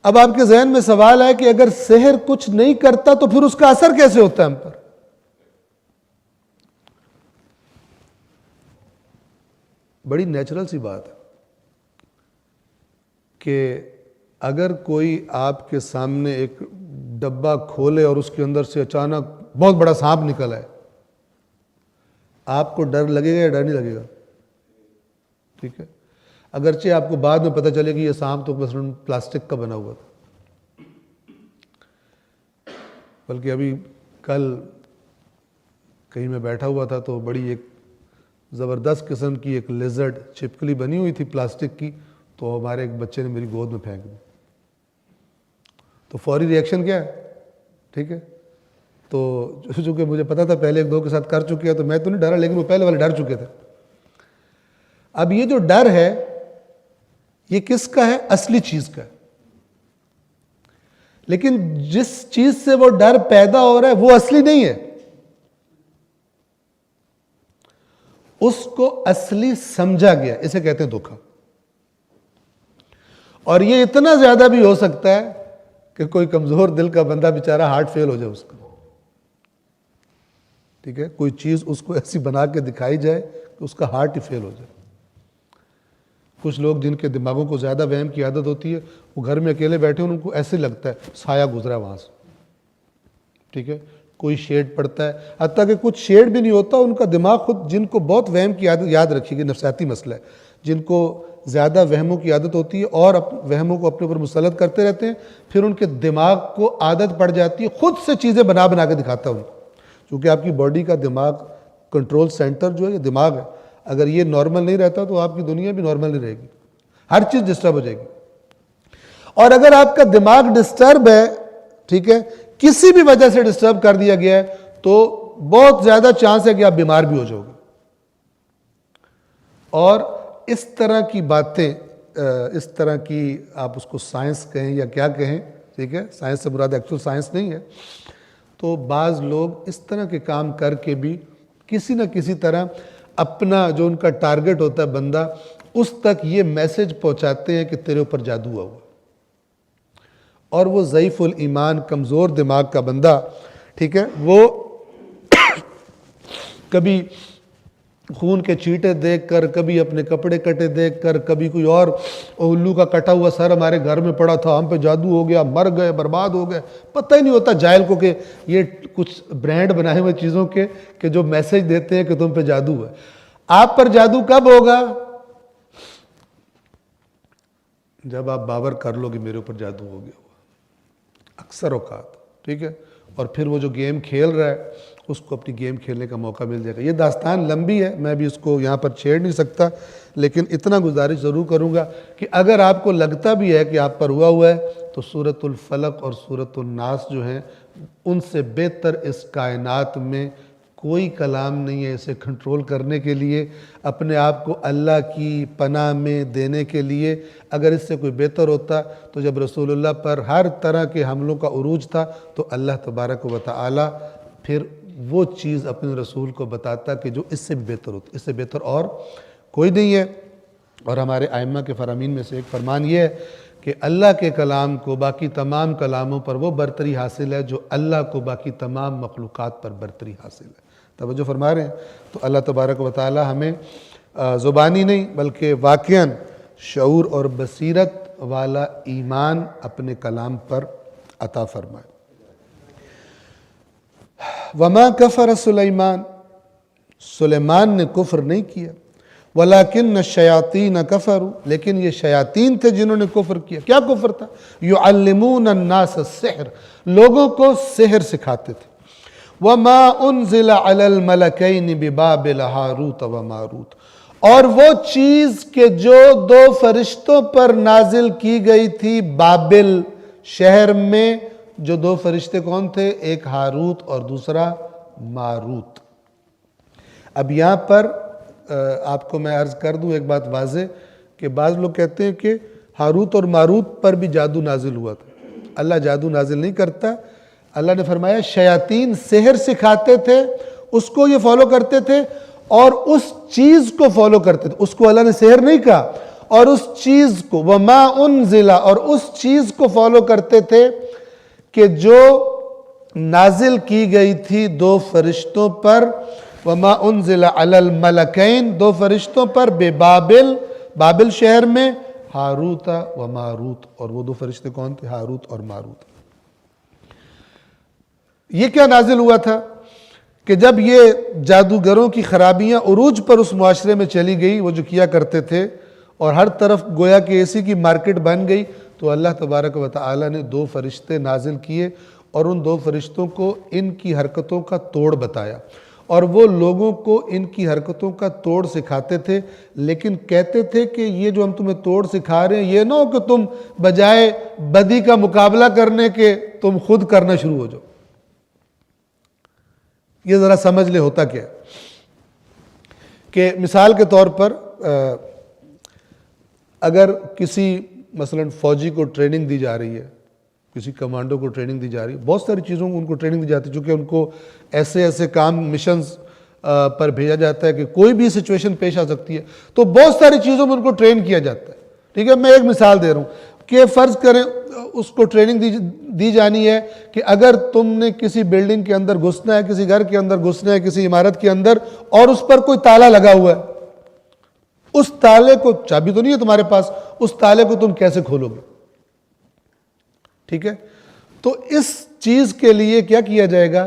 اب آپ کے ذہن میں سوال ہے کہ اگر سحر کچھ نہیں کرتا تو پھر اس کا اثر کیسے ہوتا ہے ہم پر؟ بڑی نیچرل سی بات ہے کہ اگر کوئی آپ کے سامنے ایک ڈبہ کھولے اور اس کے اندر سے اچانک بہت بڑا سانپ نکل آئے، آپ کو ڈر لگے گا یا ڈر نہیں لگے گا؟ ٹھیک ہے، اگرچہ آپ کو بعد میں پتہ چلے کہ یہ سانپ تو مثلاً پلاسٹک کا بنا ہوا تھا، بلکہ ابھی کل کہیں میں بیٹھا ہوا تھا تو بڑی ایک زبردست قسم کی ایک لیزرڈ چھپکلی بنی ہوئی تھی پلاسٹک کی، تو ہمارے ایک بچے نے میری گود میں پھینک دی، تو فوری ریئیکشن کیا ہے؟ ٹھیک ہے، تو چونکہ مجھے پتا تھا پہلے ایک دو کے ساتھ کر چکے ہیں تو میں تو نہیں ڈرا، لیکن وہ پہلے والے ڈر چکے تھے۔ اب یہ جو ڈر ہے یہ کس کا ہے؟ اصلی چیز کا ہے، لیکن جس چیز سے وہ ڈر پیدا ہو رہا ہے وہ اصلی نہیں ہے، اس کو اصلی سمجھا گیا، اسے کہتے ہیں دھوکہ۔ اور یہ اتنا زیادہ بھی ہو سکتا ہے کہ کوئی کمزور دل کا بندہ بیچارہ ہارٹ فیل ہو جائے اس کا، ٹھیک ہے، کوئی چیز اس کو ایسی بنا کے دکھائی جائے کہ اس کا ہارٹ ہی فیل ہو جائے۔ کچھ لوگ جن کے دماغوں کو زیادہ وہم کی عادت ہوتی ہے، وہ گھر میں اکیلے بیٹھے ان کو ایسے لگتا ہے سایہ گزرا وہاں سے، ٹھیک ہے، کوئی شیڈ پڑتا ہے، حتیٰ کہ کچھ شیڈ بھی نہیں ہوتا، ان کا دماغ خود، جن کو بہت وہم کی عادت، یاد رکھیے کہ نفسیاتی مسئلہ ہے، جن کو زیادہ وہموں کی عادت ہوتی ہے اور وہموں کو اپنے اوپر مسلط کرتے رہتے ہیں، پھر ان کے دماغ کو عادت پڑ جاتی ہے خود سے چیزیں بنا بنا کے دکھاتا ہے ان کو، چونکہ آپ کی باڈی کا دماغ کنٹرول سینٹر جو ہے یہ دماغ ہے، اگر یہ نارمل نہیں رہتا تو آپ کی دنیا بھی نارمل نہیں رہے گی، ہر چیز ڈسٹرب ہو جائے گی۔ اور اگر آپ کا دماغ ڈسٹرب ہے، ٹھیک ہے، کسی بھی وجہ سے ڈسٹرب کر دیا گیا ہے، تو بہت زیادہ چانس ہے کہ آپ بیمار بھی ہو جاؤ گے۔ اور اس طرح کی باتیں اس طرح کی آپ اس کو سائنس کہیں یا کیا کہیں، ٹھیک ہے، سائنس سے مراد ایکچوئل سائنس نہیں ہے، تو بعض لوگ اس طرح کے کام کر کے بھی کسی نہ کسی طرح اپنا جو ان کا ٹارگٹ ہوتا ہے بندہ، اس تک یہ میسج پہنچاتے ہیں کہ تیرے اوپر جادو ہوا ہوا، اور وہ ضعیف الایمان کمزور دماغ کا بندہ، ٹھیک ہے، وہ کبھی خون کے چیٹے دیکھ کر، کبھی اپنے کپڑے کٹے دیکھ کر، کبھی کوئی اور الو کا کٹا ہوا سر ہمارے گھر میں پڑا تھا، ہم پہ جادو ہو گیا، مر گئے، برباد ہو گئے، پتہ ہی نہیں ہوتا جاہل کو کہ یہ کچھ برانڈ بنائے ہوئے چیزوں کے کہ جو میسج دیتے ہیں کہ تم پہ جادو ہے۔ آپ پر جادو کب ہوگا؟ جب آپ باور کر لو کہ میرے اوپر جادو ہو گیا ہوا، اکثر اوقات، ٹھیک ہے، اور پھر وہ جو گیم کھیل رہا ہے اس کو اپنی گیم کھیلنے کا موقع مل جائے گا۔ یہ داستان لمبی ہے، میں بھی اس کو یہاں پر چھیڑ نہیں سکتا، لیکن اتنا گزارش ضرور کروں گا کہ اگر آپ کو لگتا بھی ہے کہ آپ پر ہوا ہے تو سورۃ الفلق اور سورۃ الناس جو ہیں ان سے بہتر اس کائنات میں کوئی کلام نہیں ہے اسے کنٹرول کرنے کے لیے، اپنے آپ کو اللہ کی پناہ میں دینے کے لیے۔ اگر اس سے کوئی بہتر ہوتا تو جب رسول اللہ پر ہر طرح کے حملوں کا عروج تھا تو اللہ تبارک و تعالی پھر وہ چیز اپنے رسول کو بتاتا کہ جو اس سے بھی بہتر ہوتی، اس سے بہتر اور کوئی نہیں ہے۔ اور ہمارے ائمہ کے فرامین میں سے ایک فرمان یہ ہے کہ اللہ کے کلام کو باقی تمام کلاموں پر وہ برتری حاصل ہے جو اللہ کو باقی تمام مخلوقات پر برتری حاصل ہے۔ توجہ فرما رہے ہیں؟ تو اللہ تبارک و تعالی ہمیں زبانی نہیں بلکہ واقعاً شعور اور بصیرت والا ایمان اپنے کلام پر عطا فرمائے۔ وما کفر سلیمان، سلیمان نے کفر نہیں کیا، ولیکن الشیاطین کفروا، لیکن یہ شیاطین تھے جنہوں نے کفر کیا۔ کیا کفر تھا؟ یعلمون الناس السحر، لوگوں کو سحر سکھاتے تھے۔ وما انزل علی الملکین ببابل ہاروت و ماروت، اور وہ چیز کہ جو دو فرشتوں پر نازل کی گئی تھی بابل شہر میں، جو دو فرشتے کون تھے؟ ایک ہاروت اور دوسرا ماروت۔ اب یہاں پر آپ کو میں عرض کر دوں ایک بات واضح کہ بعض لوگ کہتے ہیں کہ ہاروت اور ماروت پر بھی جادو نازل ہوا تھا۔ اللہ جادو نازل نہیں کرتا، اللہ نے فرمایا شیاطین سحر سکھاتے تھے، اس کو یہ فالو کرتے تھے اور اس چیز کو فالو کرتے تھے، اس کو اللہ نے سحر نہیں کہا، اور اس چیز کو وما انزل، اور اس چیز کو فالو کرتے تھے کہ جو نازل کی گئی تھی دو فرشتوں پر، وما انزل علی الملکین، دو فرشتوں پر، ببابل، بابل شہر میں، ہاروت و ماروت، اور وہ دو فرشتے کون تھے؟ ہاروت اور ماروت۔ یہ کیا نازل ہوا تھا کہ جب یہ جادوگروں کی خرابیاں عروج پر اس معاشرے میں چلی گئی، وہ جو کیا کرتے تھے، اور ہر طرف گویا کہ اسی کی مارکیٹ بن گئی، تو اللہ تبارک و تعالی نے دو فرشتے نازل کیے اور ان دو فرشتوں کو ان کی حرکتوں کا توڑ بتایا، اور وہ لوگوں کو ان کی حرکتوں کا توڑ سکھاتے تھے، لیکن کہتے تھے کہ یہ جو ہم تمہیں توڑ سکھا رہے ہیں یہ نہ ہو کہ تم بجائے بدی کا مقابلہ کرنے کے تم خود کرنا شروع ہو جاؤ۔ یہ ذرا سمجھ لے ہوتا کیا کہ مثال کے طور پر اگر کسی مثلا فوجی کو ٹریننگ دی جا رہی ہے، کسی کمانڈو کو ٹریننگ دی جا رہی ہے، بہت ساری چیزوں کو ان کو ٹریننگ دی جاتی ہے، چونکہ ان کو ایسے ایسے کام مشنز پر بھیجا جاتا ہے کہ کوئی بھی سچویشن پیش آ سکتی ہے، تو بہت ساری چیزوں میں ان کو ٹرین کیا جاتا ہے، ٹھیک ہے۔ میں ایک مثال دے رہا ہوں کہ فرض کریں اس کو ٹریننگ دی جانی ہے کہ اگر تم نے کسی بلڈنگ کے اندر گھسنا ہے، کسی گھر کے اندر گھسنا ہے، کسی عمارت کے اندر، اور اس پر کوئی تالا لگا ہوا ہے، اس تالے کو، چابی تو نہیں ہے تمہارے پاس، اس تالے کو تم کیسے کھولو گے؟ ٹھیک ہے، تو اس چیز کے لیے کیا کیا جائے گا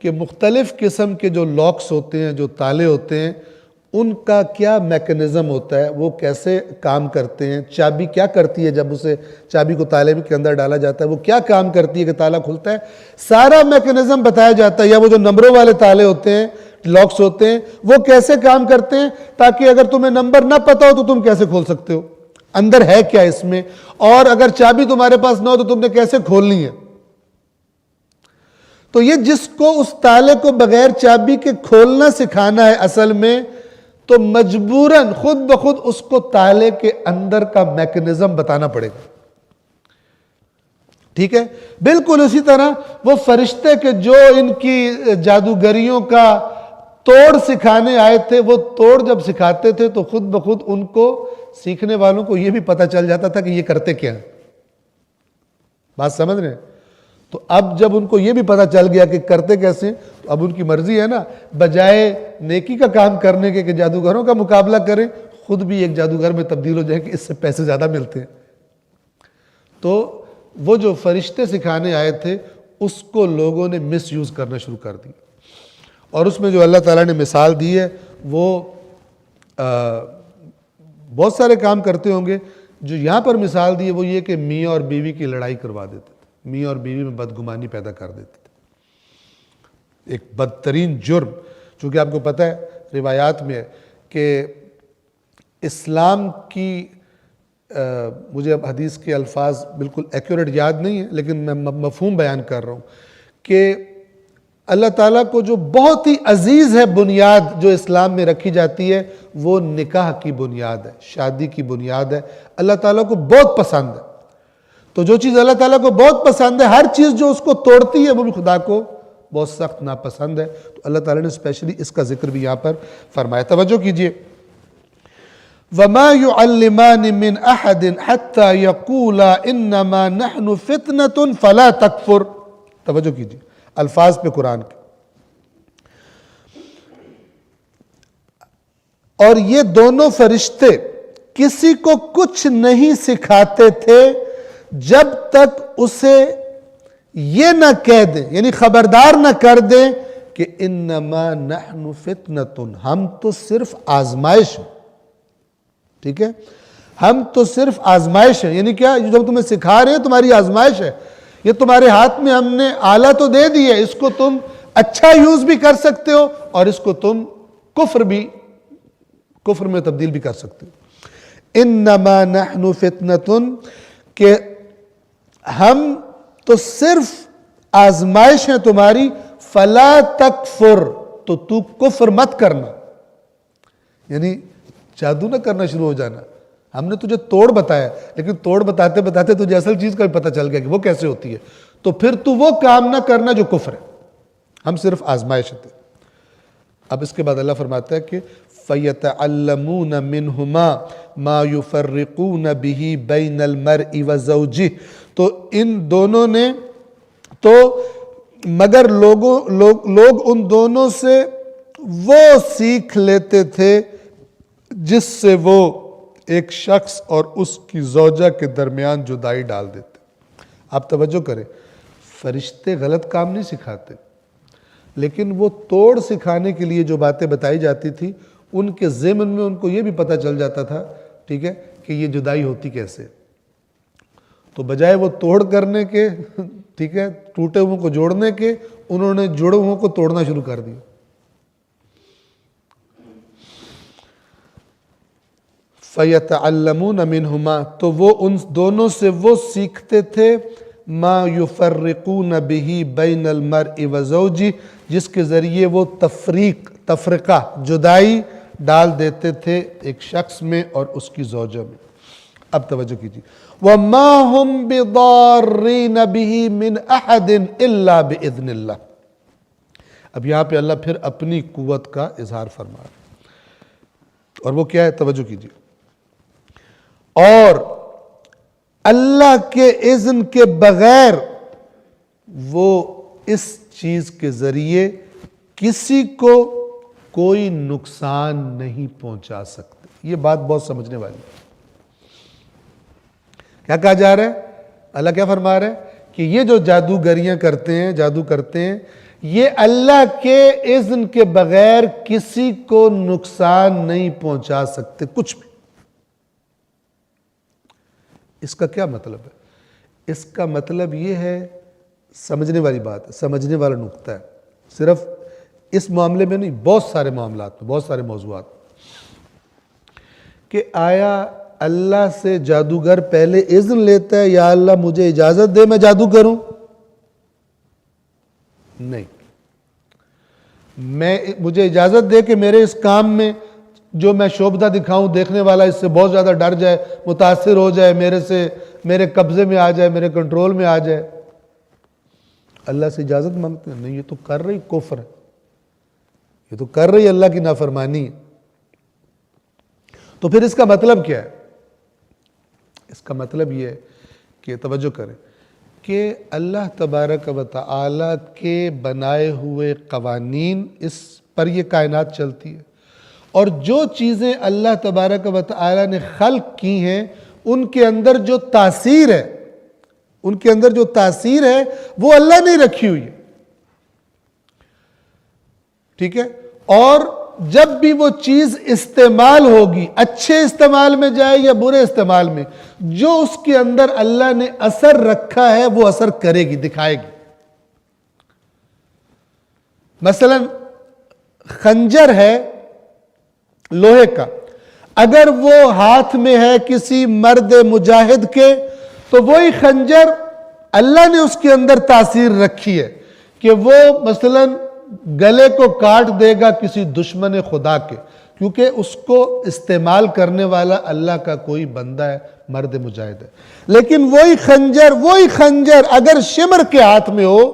کہ مختلف قسم کے جو لاکس ہوتے ہیں، جو تالے ہوتے ہیں، ان کا کیا میکنزم ہوتا ہے، وہ کیسے کام کرتے ہیں، چابی کیا کرتی ہے جب اسے چابی کو تالے کے اندر ڈالا جاتا ہے، وہ کیا کام کرتی ہے کہ تالا کھلتا ہے، سارا میکنزم بتایا جاتا ہے، یا وہ جو نمبروں والے تالے ہوتے ہیں، لاکس ہوتے ہیں، وہ کیسے کام کرتے ہیں، تاکہ اگر تمہیں نمبر نہ پتا ہو تو تم کیسے کھول سکتے ہو، اندر ہے کیا اس میں، اور اگر چابی تمہارے پاس نہ ہو تو تم نے کیسے کھولنی ہے۔ تو یہ جس کو اس تالے کو بغیر چابی کے کھولنا سکھانا ہے اصل میں، تو مجبوراً خود بخود اس کو تالے کے اندر کا میکنزم بتانا پڑے گا. ٹھیک ہے. بالکل اسی طرح وہ فرشتے کے جو ان کی جادوگریوں کا توڑ سکھانے آئے تھے، وہ توڑ جب سکھاتے تھے تو خود بخود ان کو سیکھنے والوں کو یہ بھی پتہ چل جاتا تھا کہ یہ کرتے کیا ہیں. بات سمجھ رہے ہیں؟ تو اب جب ان کو یہ بھی پتہ چل گیا کہ کرتے کیسے ہیں، تو اب ان کی مرضی ہے نا، بجائے نیکی کا کام کرنے کے کہ جادوگروں کا مقابلہ کریں، خود بھی ایک جادوگر میں تبدیل ہو جائیں کہ اس سے پیسے زیادہ ملتے ہیں. تو وہ جو فرشتے سکھانے آئے تھے اس کو لوگوں نے مس یوز کرنا شروع کر دی. اور اس میں جو اللہ تعالیٰ نے مثال دی ہے وہ بہت سارے کام کرتے ہوں گے. جو یہاں پر مثال دی ہے وہ یہ کہ میاں اور بیوی کی لڑائی کروا دیتے تھے، میاں اور بیوی میں بدگمانی پیدا کر دیتے تھے. ایک بدترین جرم، چونکہ آپ کو پتہ ہے روایات میں ہے کہ اسلام کی مجھے اب حدیث کے الفاظ بالکل ایکوریٹ یاد نہیں ہے لیکن میں مفہوم بیان کر رہا ہوں کہ اللہ تعالیٰ کو جو بہت ہی عزیز ہے بنیاد جو اسلام میں رکھی جاتی ہے وہ نکاح کی بنیاد ہے، شادی کی بنیاد ہے. اللہ تعالیٰ کو بہت پسند ہے. تو جو چیز اللہ تعالیٰ کو بہت پسند ہے، ہر چیز جو اس کو توڑتی ہے وہ بھی خدا کو بہت سخت ناپسند ہے. تو اللہ تعالیٰ نے اسپیشلی اس کا ذکر بھی یہاں پر فرمایا. توجہ کیجئے. وَمَا يُعَلِّمَانِ مِنْ أَحَدٍ حَتَّى يَقُولَا إِنَّمَا نَحْنُ فِتْنَةٌ فَلَا تَكْفُرْ. توجہ کیجئے الفاظ پہ قرآن کے. اور یہ دونوں فرشتے کسی کو کچھ نہیں سکھاتے تھے جب تک اسے یہ نہ کہہ دیں، یعنی خبردار نہ کر دیں کہ انما نحن فتنۃ، ہم تو صرف آزمائش ہیں. ٹھیک ہے، ہم تو صرف آزمائش ہیں. یعنی کیا؟ جو تمہیں سکھا رہے ہیں تمہاری آزمائش ہے. یہ تمہارے ہاتھ میں ہم نے آلہ تو دے دی ہے، اس کو تم اچھا یوز بھی کر سکتے ہو اور اس کو تم کفر میں تبدیل بھی کر سکتے ہو. انما نحن فتنۃ، کہ ہم تو صرف آزمائش ہیں تمہاری. فلا تکفر، تو تو کفر مت کرنا، یعنی جادو نہ کرنا شروع ہو جانا. ہم نے تجھے توڑ بتایا لیکن توڑ بتاتے بتاتے تجھے اصل چیز کا بھی پتہ چل گیا کہ وہ کیسے ہوتی ہے، تو پھر تو وہ کام نہ کرنا جو کفر ہے. ہم صرف آزمائش تھے. اب اس کے بعد اللہ فرماتا ہے کہ فَيَتَعَلَّمُونَ مِنْهُمَا مَا يُفَرِّقُونَ بِهِ بَيْنَ الْمَرْءِ وَزَوْجِهِ. تو ان دونوں نے تو مگر لوگ ان دونوں سے وہ سیکھ لیتے تھے جس سے وہ ایک شخص اور اس کی زوجہ کے درمیان جدائی ڈال دیتے. آپ توجہ کریں، فرشتے غلط کام نہیں سکھاتے، لیکن وہ توڑ سکھانے کے لیے جو باتیں بتائی جاتی تھی ان کے ضمن میں ان کو یہ بھی پتہ چل جاتا تھا، ٹھیک ہے، کہ یہ جدائی ہوتی کیسے. تو بجائے وہ توڑ کرنے کے، ٹھیک ہے، ٹوٹے ہوئے کو جوڑنے کے، انہوں نے جڑے ہوئے کو توڑنا شروع کر دیا. فَيَتَعَلَّمُونَ مِنْهُمَا، تو وہ ان دونوں سے وہ سیکھتے تھے مَا يُفَرِّقُونَ بِهِ بَيْنَ الْمَرْءِ وَزَوْجِهِ، جس کے ذریعے وہ تفرقہ جدائی ڈال دیتے تھے ایک شخص میں اور اس کی زوجہ میں. اب توجہ کیجیے. وَمَا هُمْ بِضَارِّينَ بِهِ مِنْ أَحَدٍ إِلَّا بِإِذْنِ اللَّهِ. اب یہاں پہ اللہ پھر اپنی قوت کا اظہار فرما رہا ہے، اور وہ کیا ہے؟ توجہ کیجیے. اور اللہ کے اذن کے بغیر وہ اس چیز کے ذریعے کسی کو کوئی نقصان نہیں پہنچا سکتے. یہ بات بہت سمجھنے والی ہے. کیا کہا جا رہا ہے؟ اللہ کیا فرما رہا ہے کہ یہ جو جادوگریاں کرتے ہیں، جادو کرتے ہیں، یہ اللہ کے اذن کے بغیر کسی کو نقصان نہیں پہنچا سکتے کچھ بھی. اس کا کیا مطلب ہے؟ اس کا مطلب یہ ہے، سمجھنے والی بات ہے، سمجھنے والا نقطہ ہے. صرف اس معاملے میں نہیں، بہت سارے معاملات میں، بہت سارے موضوعات، کہ آیا اللہ سے جادوگر پہلے اذن لیتا ہے یا اللہ مجھے اجازت دے میں جادو کروں؟ نہیں. مجھے اجازت دے کہ میرے اس کام میں جو میں شعبدہ دکھاؤں دیکھنے والا اس سے بہت زیادہ ڈر جائے، متاثر ہو جائے، میرے قبضے میں آ جائے، میرے کنٹرول میں آ جائے۔ اللہ سے اجازت مانگتے ہیں؟ نہیں، یہ تو کر رہی کفر ہے، یہ تو کر رہی اللہ کی نافرمانی ہے۔ تو پھر اس کا مطلب کیا ہے؟ اس کا مطلب یہ ہے کہ توجہ کریں کہ اللہ تبارک و تعالی کے بنائے ہوئے قوانین، اس پر یہ کائنات چلتی ہے، اور جو چیزیں اللہ تبارک و تعالی نے خلق کی ہیں ان کے اندر جو تاثیر ہے، وہ اللہ نے رکھی ہوئی ہے، ٹھیک ہے؟ اور جب بھی وہ چیز استعمال ہوگی، اچھے استعمال میں جائے یا برے استعمال میں، جو اس کے اندر اللہ نے اثر رکھا ہے وہ اثر کرے گی، دکھائے گی۔ مثلا خنجر ہے لوہے کا، اگر وہ ہاتھ میں ہے کسی مرد مجاہد کے تو وہی خنجر اللہ نے اس کے اندر تاثیر رکھی ہے کہ وہ مثلا گلے کو کاٹ دے گا کسی دشمن خدا کے، کیونکہ اس کو استعمال کرنے والا اللہ کا کوئی بندہ ہے، مرد مجاہد ہے۔ لیکن وہی خنجر اگر شمر کے ہاتھ میں ہو،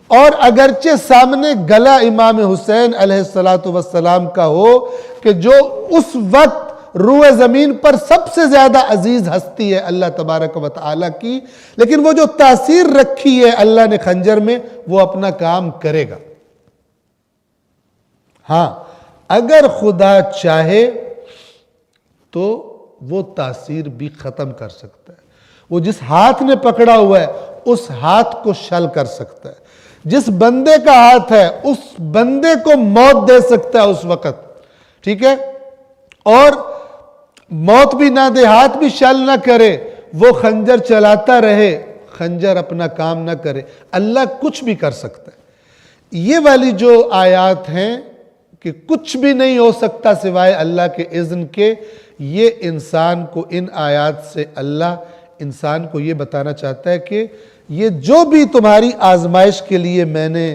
اور اگرچہ سامنے گلا امام حسین علیہ السلام کا ہو کہ جو اس وقت روح زمین پر سب سے زیادہ عزیز ہستی ہے اللہ تبارک و تعالی کی، لیکن وہ جو تاثیر رکھی ہے اللہ نے خنجر میں، وہ اپنا کام کرے گا۔ ہاں، اگر خدا چاہے تو وہ تاثیر بھی ختم کر سکتا ہے۔ وہ جس ہاتھ نے پکڑا ہوا ہے اس ہاتھ کو شل کر سکتا ہے، جس بندے کا ہاتھ ہے اس بندے کو موت دے سکتا ہے اس وقت، ٹھیک ہے؟ اور موت بھی نہ دے، ہاتھ بھی شل نہ کرے، وہ خنجر چلاتا رہے، خنجر اپنا کام نہ کرے، اللہ کچھ بھی کر سکتا ہے۔ یہ والی جو آیات ہیں کہ کچھ بھی نہیں ہو سکتا سوائے اللہ کے اذن کے، یہ انسان کو، ان آیات سے اللہ انسان کو یہ بتانا چاہتا ہے کہ یہ جو بھی تمہاری آزمائش کے لیے میں نے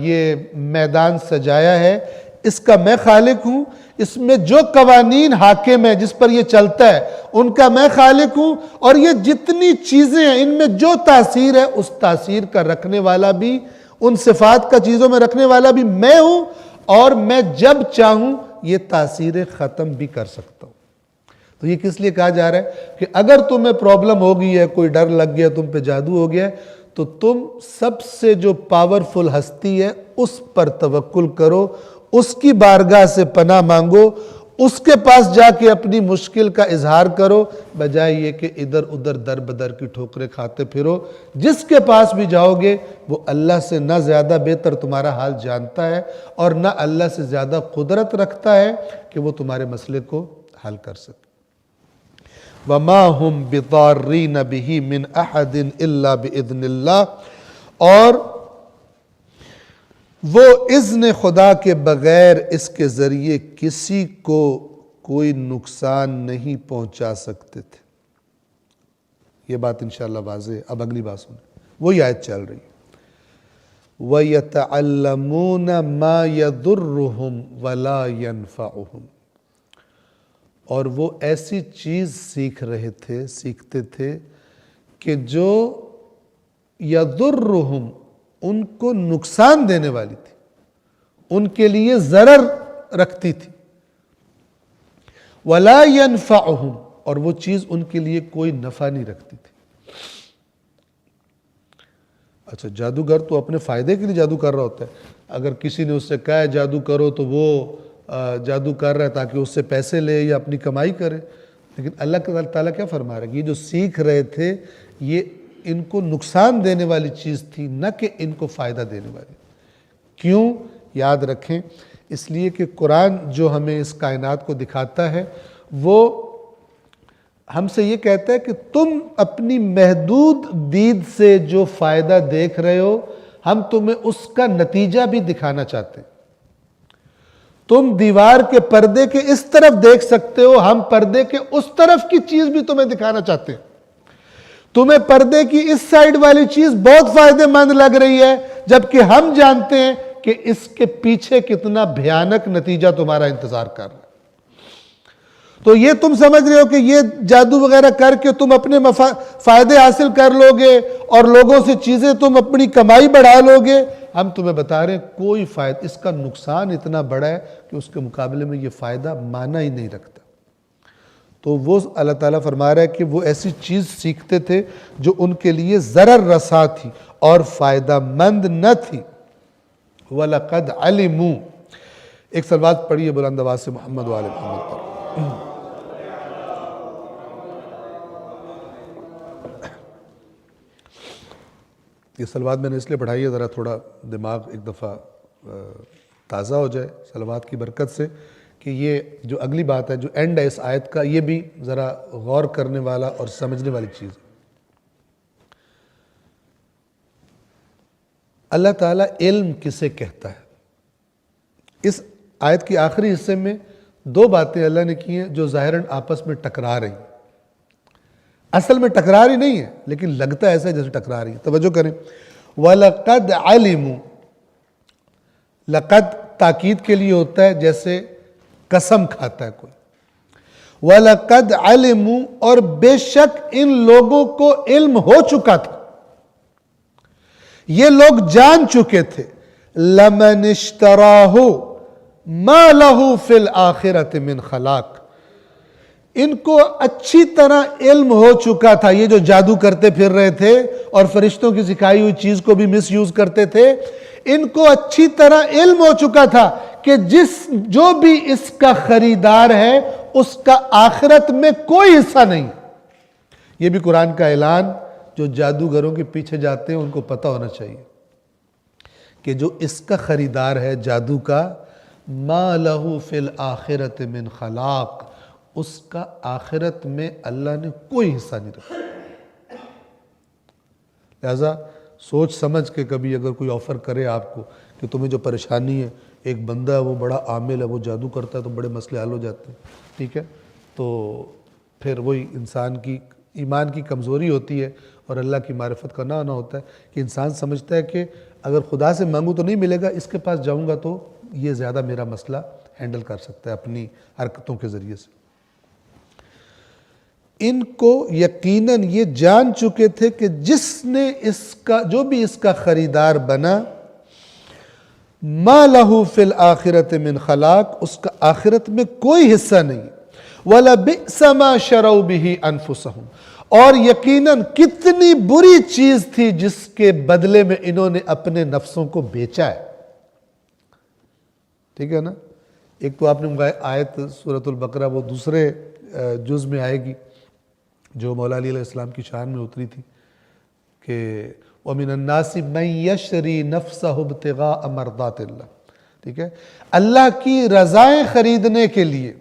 یہ میدان سجایا ہے، اس کا میں خالق ہوں، اس میں جو قوانین حاکم ہیں جس پر یہ چلتا ہے ان کا میں خالق ہوں، اور یہ جتنی چیزیں ہیں ان میں جو تاثیر ہے اس تاثیر کا رکھنے والا بھی، ان صفات کا چیزوں میں رکھنے والا بھی میں ہوں، اور میں جب چاہوں یہ تاثیریں ختم بھی کر سکتا ہوں۔ تو یہ کس لیے کہا جا رہا ہے کہ اگر تمہیں پرابلم ہو گئی ہے، کوئی ڈر لگ گیا، تم پہ جادو ہو گیا ہے، تو تم سب سے جو پاورفل ہستی ہے اس پر توکل کرو، اس کی بارگاہ سے پناہ مانگو، اس کے پاس جا کے اپنی مشکل کا اظہار کرو، بجائے یہ کہ ادھر ادھر در بدر کی ٹھوکریں کھاتے پھرو۔ جس کے پاس بھی جاؤ گے وہ اللہ سے نہ زیادہ بہتر تمہارا حال جانتا ہے، اور نہ اللہ سے زیادہ قدرت رکھتا ہے کہ وہ تمہارے مسئلے کو حل کر سکے۔ وَمَا هُمْ بِضَارِّينَ بِهِ مِنْ أَحَدٍ إِلَّا بِإِذْنِ اللَّهِ، اور وہ اذن خدا کے بغیر اس کے ذریعے کسی کو کوئی نقصان نہیں پہنچا سکتے تھے۔ یہ بات انشاءاللہ واضح ہے۔ اب اگلی بات سنیں، وہی آیت چل رہی ہے، وَيَتَعَلَّمُونَ مَا يَضُرُّهُمْ وَلَا يَنْفَعُهُمْ، اور وہ ایسی چیز سیکھتے تھے کہ جو یضرہم، ان کو نقصان دینے والی تھی، ان کے لیے ضرر رکھتی تھی، ولا ينفعہم، اور وہ چیز ان کے لیے کوئی نفع نہیں رکھتی تھی۔ اچھا، جادوگر تو اپنے فائدے کے لیے جادو کر رہا ہوتا ہے۔ اگر کسی نے اس سے کہا ہے جادو کرو تو وہ جادو کر رہا ہے تاکہ اس سے پیسے لے یا اپنی کمائی کرے، لیکن اللہ تعالیٰ کیا فرما رہا ہے کہ یہ جو سیکھ رہے تھے یہ ان کو نقصان دینے والی چیز تھی، نہ کہ ان کو فائدہ دینے والی۔ کیوں؟ یاد رکھیں، اس لیے کہ قرآن جو ہمیں اس کائنات کو دکھاتا ہے وہ ہم سے یہ کہتا ہے کہ تم اپنی محدود دید سے جو فائدہ دیکھ رہے ہو، ہم تمہیں اس کا نتیجہ بھی دکھانا چاہتے ہیں۔ تم دیوار کے پردے کے اس طرف دیکھ سکتے ہو، ہم پردے کے اس طرف کی چیز بھی تمہیں دکھانا چاہتے ہیں۔ تمہیں پردے کی اس سائیڈ والی چیز بہت فائدہ مند لگ رہی ہے، جبکہ ہم جانتے ہیں کہ اس کے پیچھے کتنا بھیانک نتیجہ تمہارا انتظار کر رہا ہے۔ تو یہ تم سمجھ رہے ہو کہ یہ جادو وغیرہ کر کے تم اپنے فائدے حاصل کر لو گے اور لوگوں سے چیزیں تم اپنی کمائی بڑھا لو گے. ہم تمہیں بتا رہے ہیں کوئی فائدہ, اس کا نقصان اتنا بڑا ہے کہ اس کے مقابلے میں یہ فائدہ معنی ہی نہیں رکھتا. تو وہ اللہ تعالیٰ فرما رہا ہے کہ وہ ایسی چیز سیکھتے تھے جو ان کے لیے ضرر رساں تھی اور فائدہ مند نہ تھی. وَلَقَدْ عَلِمُوا. ایک صلوات پڑھیے بلند آواز سے محمد و آل محمد پر. یہ صلوات میں نے اس لیے پڑھائی ہے ذرا تھوڑا دماغ ایک دفعہ تازہ ہو جائے صلوات کی برکت سے, کہ یہ جو اگلی بات ہے جو اینڈ ہے اس آیت کا, یہ بھی ذرا غور کرنے والا اور سمجھنے والی چیز ہے. اللہ تعالیٰ علم کسے کہتا ہے؟ اس آیت کی آخری حصے میں دو باتیں اللہ نے کی ہیں جو ظاہراً آپس میں ٹکرا رہی ہیں. اصل میں ٹکرا رہی نہیں ہے لیکن لگتا ہے ایسا جیسے ٹکرا رہی ہے. توجہ کریں. وَلَقَدْ عَلِمُوا. لقد تاکید کے لیے ہوتا ہے جیسے قسم کھاتا ہے کوئی. وَلَقَدْ عَلِمُوا. اور بے شک ان لوگوں کو علم ہو چکا تھا, یہ لوگ جان چکے تھے. لَمَنِ اشْتَرَاهُ مَا لَهُ فِي الْآخِرَةِ مِنْ خَلَاقٍ. ان کو اچھی طرح علم ہو چکا تھا, یہ جو جادو کرتے پھر رہے تھے اور فرشتوں کی سکھائی ہوئی چیز کو بھی مس یوز کرتے تھے, ان کو اچھی طرح علم ہو چکا تھا کہ جو بھی اس کا خریدار ہے اس کا آخرت میں کوئی حصہ نہیں. یہ بھی قرآن کا اعلان جو جادوگروں کے پیچھے جاتے ہیں ان کو پتہ ہونا چاہیے کہ جو اس کا خریدار ہے جادو کا, مَا لَهُ فِي الْآخِرَةِ مِنْ خَلَاقٍ, اس کا آخرت میں اللہ نے کوئی حصہ نہیں رکھا. لہذا سوچ سمجھ کے کبھی اگر کوئی آفر کرے آپ کو کہ تمہیں جو پریشانی ہے, ایک بندہ ہے وہ بڑا عامل ہے وہ جادو کرتا ہے تو بڑے مسئلے حل ہو جاتے ہیں, ٹھیک ہے, تو پھر وہی انسان کی ایمان کی کمزوری ہوتی ہے اور اللہ کی معرفت کا نہ آنا ہوتا ہے کہ انسان سمجھتا ہے کہ اگر خدا سے مانگوں تو نہیں ملے گا, اس کے پاس جاؤں گا تو یہ زیادہ میرا مسئلہ ہینڈل کر سکتا ہے اپنی حرکتوں کے ذریعے سے. ان کو یقیناً یہ جان چکے تھے کہ جس نے اس کا جو بھی اس کا خریدار بنا, مَا لَهُ فِي الْآخِرَةِ مِنْ خَلَاقٍ, اس کا آخرت میں کوئی حصہ نہیں. وَلَبِئْسَ مَا شَرَوْا بِهِ أَنفُسَهُمْ. اور یقیناً کتنی بری چیز تھی جس کے بدلے میں انہوں نے اپنے نفسوں کو بیچا ہے. ٹھیک ہے نا. ایک تو آپ نے آیت سورۃ البقرہ وہ دوسرے جز میں آئے گی جو مولا علی علیہ السلام کی شان میں اتری تھی کہ وَمِنَ النَّاسِ مَن يَشْتَرِي نَفْسَهُ ابْتِغَاءَ مَرْضَاتِ اللَّهِ. ٹھیک ہے, اللہ کی رضائیں خریدنے کے لیے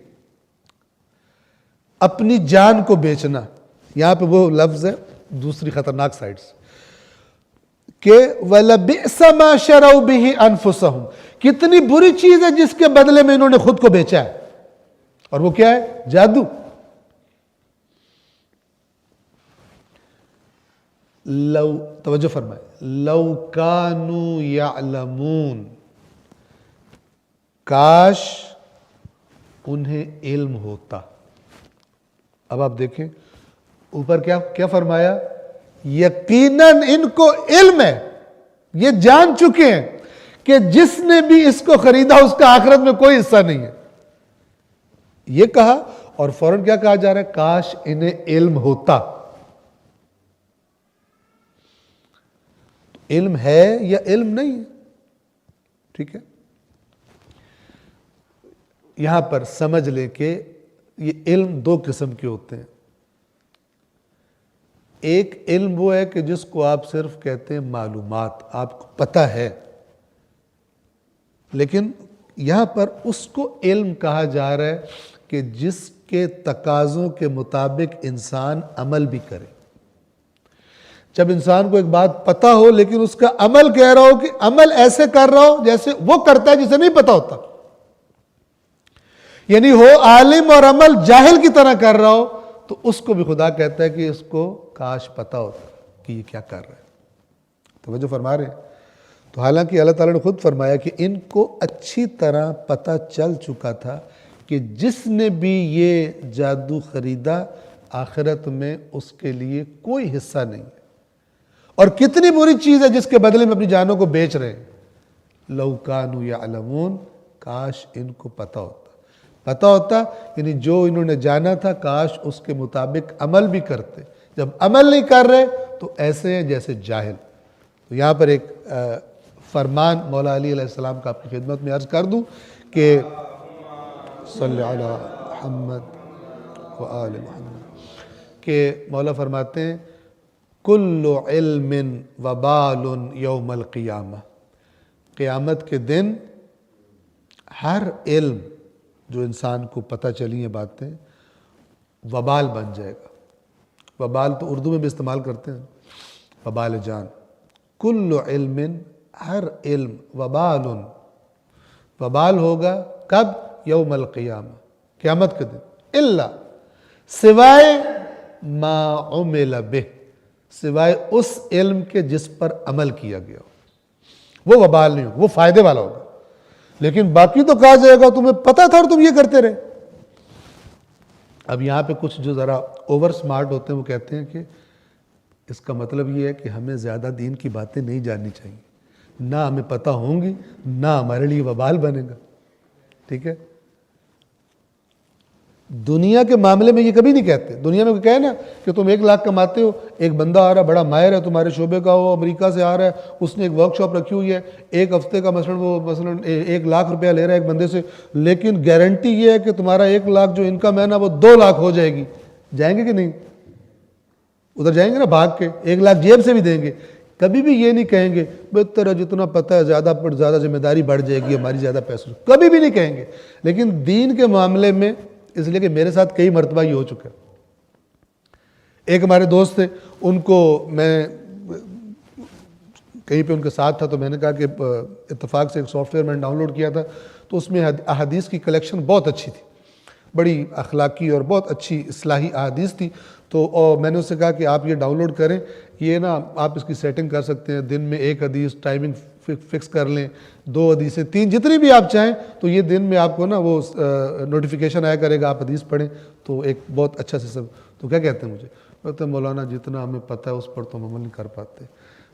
اپنی جان کو بیچنا. یہاں پہ وہ لفظ ہے دوسری خطرناک سائڈ سے کہ وَلَبِئْسَ مَا شَرَوْا بِهِ أَنفُسَهُمْ. کتنی بری چیز ہے جس کے بدلے میں انہوں نے خود کو بیچا ہے, اور وہ کیا ہے؟ جادو. لو توجہ فرمائے, لو کانوا یعلمون, کاش انہیں علم ہوتا. اب آپ دیکھیں اوپر کیا فرمایا, یقیناً ان کو علم ہے, یہ جان چکے ہیں کہ جس نے بھی اس کو خریدا اس کا آخرت میں کوئی حصہ نہیں ہے. یہ کہا اور فوراً کیا کہا جا رہا ہے, کاش انہیں علم ہوتا. علم ہے یا علم نہیں ہے. ٹھیک ہے, یہاں پر سمجھ لیں کہ یہ علم دو قسم کے ہوتے ہیں. ایک علم وہ ہے کہ جس کو آپ صرف کہتے ہیں معلومات, آپ کو پتہ ہے, لیکن یہاں پر اس کو علم کہا جا رہا ہے کہ جس کے تقاضوں کے مطابق انسان عمل بھی کرے. جب انسان کو ایک بات پتہ ہو لیکن اس کا عمل کہہ رہا ہو کہ عمل ایسے کر رہا ہو جیسے وہ کرتا ہے جسے نہیں پتہ ہوتا, یعنی ہو عالم اور عمل جاہل کی طرح کر رہا ہو, تو اس کو بھی خدا کہتا ہے کہ اس کو کاش پتہ ہوتا کہ یہ کیا کر رہا ہے. توجہ فرما رہے ہیں. تو حالانکہ اللہ تعالیٰ نے خود فرمایا کہ ان کو اچھی طرح پتہ چل چکا تھا کہ جس نے بھی یہ جادو خریدا آخرت میں اس کے لیے کوئی حصہ نہیں ہے. اور کتنی بری چیز ہے جس کے بدلے میں اپنی جانوں کو بیچ رہے ہیں. لو کانوا یعلمون، کاش ان کو پتہ ہوتا یعنی جو انہوں نے جانا تھا کاش اس کے مطابق عمل بھی کرتے. جب عمل نہیں کر رہے تو ایسے ہیں جیسے جاہل. تو یہاں پر ایک فرمان مولا علی علیہ السلام کا آپ کی خدمت میں عرض کر دوں کہ صلی علی محمد و آل محمد، کہ مولا فرماتے ہیں کل علم وبال یوم القیامہ، قیامت کے دن ہر علم جو انسان کو پتہ چلی ہیں باتیں وبال بن جائے گا. وبال تو اردو میں بھی استعمال کرتے ہیں، وبال جان. کل علم، ہر علم، وبال ہوگا کب؟ یوم القیامہ، قیامت کے دن. الا، سوائے ما عمل بہ، سوائے اس علم کے جس پر عمل کیا گیا ہو، وہ وبال نہیں ہوگا، وہ فائدے والا ہوگا. لیکن باقی تو کہا جائے گا تمہیں پتہ تھا اور تم یہ کرتے رہے. اب یہاں پہ کچھ جو ذرا اوور سمارٹ ہوتے ہیں وہ کہتے ہیں کہ اس کا مطلب یہ ہے کہ ہمیں زیادہ دین کی باتیں نہیں جاننی چاہیے، نہ ہمیں پتہ ہوں گی نہ ہمارے لیے وبال بنے گا. ٹھیک ہے، دنیا کے معاملے میں یہ کبھی نہیں کہتے. دنیا میں کوئی کہے نا کہ تم 1 لاکھ کماتے ہو، ایک بندہ آ رہا ہے بڑا ماہر ہے تمہارے شعبے کا، وہ امریکہ سے آ رہا ہے، اس نے ایک ورک شاپ رکھی ہوئی ہے، 1 ہفتے کا مثلا 1 لاکھ روپیہ لے رہا ہے ایک بندے سے، لیکن گارنٹی یہ ہے کہ تمہارا 1 لاکھ جو انکم ہے نا وہ 2 لاکھ ہو جائے گی. جائیں گے کہ نہیں؟ ادھر جائیں گے نا بھاگ کے، 1 لاکھ جیب سے بھی دیں گے. کبھی بھی یہ نہیں کہیں گے بہتر ہے جتنا پتہ ہے زیادہ پر زیادہ ذمہ داری بڑھ جائے گی ہماری، زیادہ پیسے، کبھی بھی نہیں کہیں گے. لیکن دین کے معاملے میں، اس لیے کہ میرے ساتھ کئی مرتبہ یہ ہو چکا ہے. ایک ہمارے دوست تھے، ان کو میں کہیں پہ ان کے ساتھ تھا تو میں نے کہا کہ اتفاق سے ایک سافٹ ویئر میں نے ڈاؤن لوڈ کیا تھا تو اس میں احادیث کی کلیکشن بہت اچھی تھی، بڑی اخلاقی اور بہت اچھی اصلاحی احادیث تھی. تو میں نے اس سے کہا کہ آپ یہ ڈاؤن لوڈ کریں، یہ نا آپ اس کی سیٹنگ کر سکتے ہیں، دن میں 1 حدیث ٹائمنگ فکس کر لیں، 2 حدیثیں، 3، جتنی بھی آپ چاہیں، تو یہ دن میں آپ کو نا وہ نوٹیفیکیشن آیا کرے گا، آپ حدیث پڑھیں تو ایک بہت اچھا سسٹم. تو کیا کہتے ہیں مجھے؟ کہتے ہیں مولانا جتنا ہمیں پتہ ہے اس پر تو ہم عمل نہیں کر پاتے.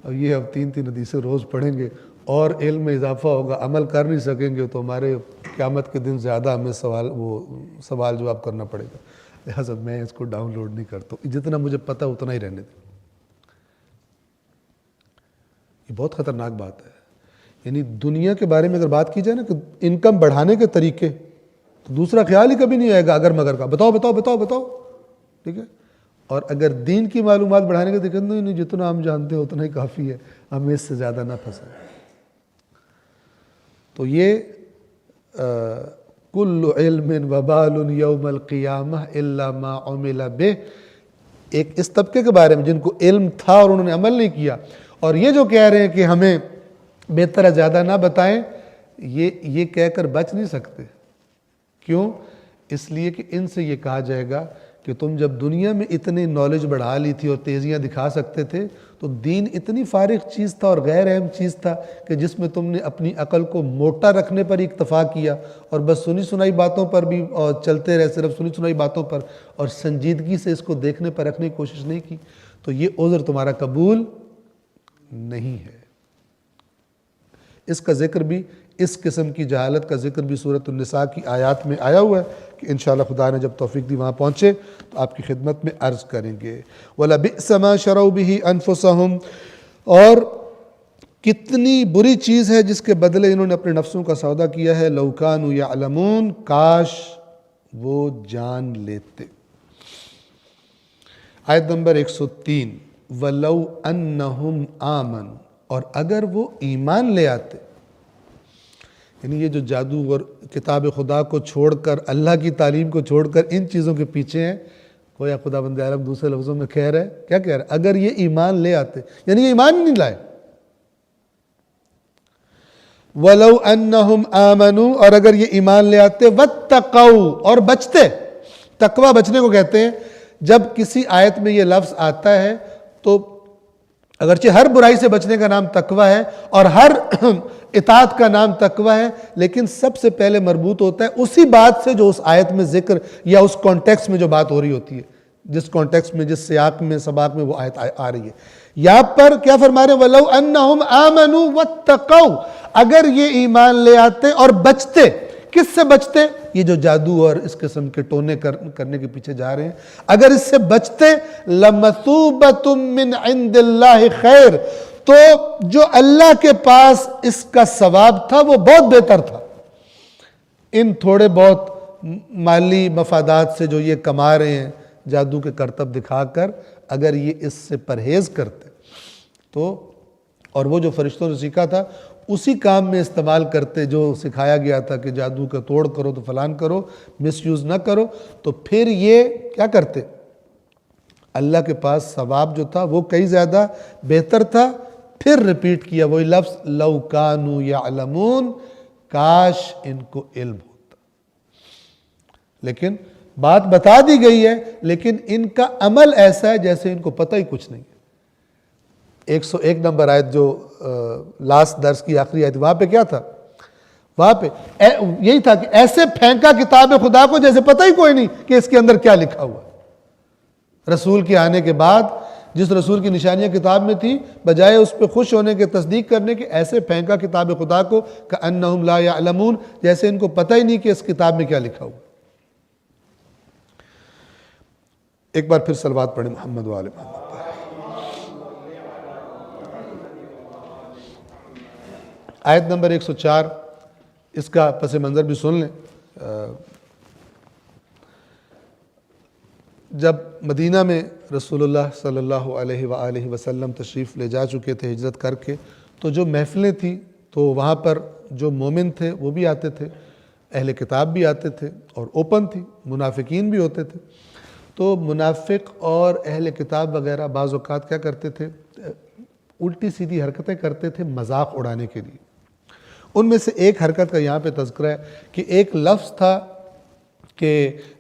اب یہ اب 3 حدیثیں روز پڑھیں گے اور علم میں اضافہ ہوگا، عمل کر نہیں سکیں گے تو ہمارے قیامت کے دن زیادہ ہمیں سوال جواب کرنا پڑے گا. لہٰذا میں اس کو ڈاؤن لوڈ نہیں کرتا، جتنا مجھے پتہ اتنا ہی رہنے دیں. یہ بہت خطرناک بات ہے. یعنی دنیا کے بارے میں اگر بات کی جائے نا کہ انکم بڑھانے کے طریقے، تو دوسرا خیال ہی کبھی نہیں آئے گا اگر مگر کا، بتاؤ بتاؤ بتاؤ بتاؤ. ٹھیک ہے، اور اگر دین کی معلومات بڑھانے کے طریقے، نہیں جتنا ہم جانتے ہیں اتنا ہی کافی ہے، ہمیں اس سے زیادہ نہ پھنسائیں. تو یہ کل علم وبال یوم القیامہ الا ما عمل بہ، ایک اس طبقے کے بارے میں جن کو علم تھا اور انہوں نے عمل نہیں کیا. اور یہ جو کہہ رہے ہیں کہ ہمیں بہتر ہے زیادہ نہ بتائیں، یہ کہہ کر بچ نہیں سکتے. کیوں؟ اس لیے کہ ان سے یہ کہا جائے گا کہ تم جب دنیا میں اتنی نالج بڑھا لی تھی اور تیزیاں دکھا سکتے تھے تو دین اتنی فارغ چیز تھا اور غیر اہم چیز تھا کہ جس میں تم نے اپنی عقل کو موٹا رکھنے پر اکتفا کیا اور بس سنی سنائی باتوں پر بھی اور چلتے رہے، صرف سنی سنائی باتوں پر، اور سنجیدگی سے اس کو دیکھنے پر رکھنے کی کوشش نہیں کی. تو یہ عذر تمہارا قبول نہیں ہے. اس کا ذکر بھی، اس قسم کی جہالت کا ذکر بھی سورۃ النساء کی آیات میں آیا ہوا ہے کہ انشاءاللہ خدا نے جب توفیق دی وہاں پہنچے تو آپ کی خدمت میں عرض کریں گے. وَلَبِئْسَ مَا شَرَوْا بِهِ أَنفُسَهُمْ، اور کتنی بری چیز ہے جس کے بدلے انہوں نے اپنے نفسوں کا سودا کیا ہے. لَوْ كَانُوا يَعْلَمُونَ، کاش وہ جان لیتے. آیت نمبر 103، وَلَوْ أَنَّهُمْ آمَنُوا، اور اگر وہ ایمان لے آتے. یعنی یہ جو جادو اور کتاب خدا کو چھوڑ کر، اللہ کی تعلیم کو چھوڑ کر ان چیزوں کے پیچھے ہیں، گویا خدا بند عالم دوسرے لفظوں میں کہہ رہا ہے، کیا کہہ رہا ہے؟ اگر یہ ایمان لے آتے، یعنی یہ ایمان نہیں لائے. وَلَوْ أَنَّهُمْ آمَنُوا، اور اگر یہ ایمان لے آتے، وَاتَّقَوْا، اور بچتے. تقوی بچنے کو کہتے ہیں. جب کسی آیت میں یہ لفظ آتا ہے تو اگرچہ ہر برائی سے بچنے کا نام تقوی ہے اور ہر اطاعت کا نام تقوی ہے، لیکن سب سے پہلے مربوط ہوتا ہے اسی بات سے جو اس آیت میں ذکر یا اس کانٹیکس میں جو بات ہو رہی ہوتی ہے، جس کانٹیکس میں، جس سیاق میں، سباق میں وہ آیت آ رہی ہے۔ یہاں پر کیا فرما رہے ہیں؟ وَلَوْ أَنَّهُمْ آمَنُوا وَاتَّقَوْا، اگر یہ ایمان لے آتے اور بچتے۔ کس سے بچتے؟ یہ جو جادو اور اس قسم کے ٹونے کرنے کے پیچھے جا رہے ہیں، اگر اس سے بچتے لَمَثُوبَةٌ مِّنْ عِنْدِ اللَّهِ خَيْرٌ، تو جو اللہ کے پاس اس کا ثواب تھا وہ بہت بہتر تھا۔ ان تھوڑے بہت مالی مفادات سے جو یہ کما رہے ہیں جادو کے کرتب دکھا کر، اگر یہ اس سے پرہیز کرتے تو، اور وہ جو فرشتوں سے سیکھا تھا اسی کام میں استعمال کرتے جو سکھایا گیا تھا کہ جادو کا توڑ کرو تو فلان کرو، مس یوز نہ کرو، تو پھر یہ کیا کرتے؟ اللہ کے پاس ثواب جو تھا وہ کئی زیادہ بہتر تھا۔ پھر ریپیٹ کیا وہی لفظ لو کانوا یعلمون، کاش ان کو علم ہوتا۔ لیکن بات بتا دی گئی ہے، لیکن ان کا عمل ایسا ہے جیسے ان کو پتہ ہی کچھ نہیں ہے۔ 101 نمبر آیت جو لاسٹ درس کی آخری آیت، وہاں پہ کیا تھا؟ وہاں پہ یہی تھا کہ ایسے پھینکا کتاب خدا کو جیسے پتہ ہی کوئی نہیں کہ اس کے اندر کیا لکھا ہوا ہے۔ رسول کے آنے کے بعد جس رسول کی نشانیاں کتاب میں تھی، بجائے اس پہ خوش ہونے کے، تصدیق کرنے کے، ایسے پھینکا کتاب خدا کو کأنہم لا یعلمون، جیسے ان کو پتہ ہی نہیں کہ اس کتاب میں کیا لکھا ہوا۔ ایک بار پھر صلوات پڑھیں محمد و آل محمد۔ آیت نمبر 104، اس کا پس منظر بھی سن لیں۔ جب مدینہ میں رسول اللہ صلی اللہ علیہ وآلہ وسلم تشریف لے جا چکے تھے ہجرت کر کے، تو جو محفلیں تھیں تو وہاں پر جو مومن تھے وہ بھی آتے تھے، اہل کتاب بھی آتے تھے، اور اوپن تھی، منافقین بھی ہوتے تھے۔ تو منافق اور اہل کتاب وغیرہ بعض اوقات کیا کرتے تھے؟ الٹی سیدھی حرکتیں کرتے تھے مذاق اڑانے کے لیے۔ ان میں سے ایک حرکت کا یہاں پہ تذکرہ ہے کہ ایک لفظ تھا کہ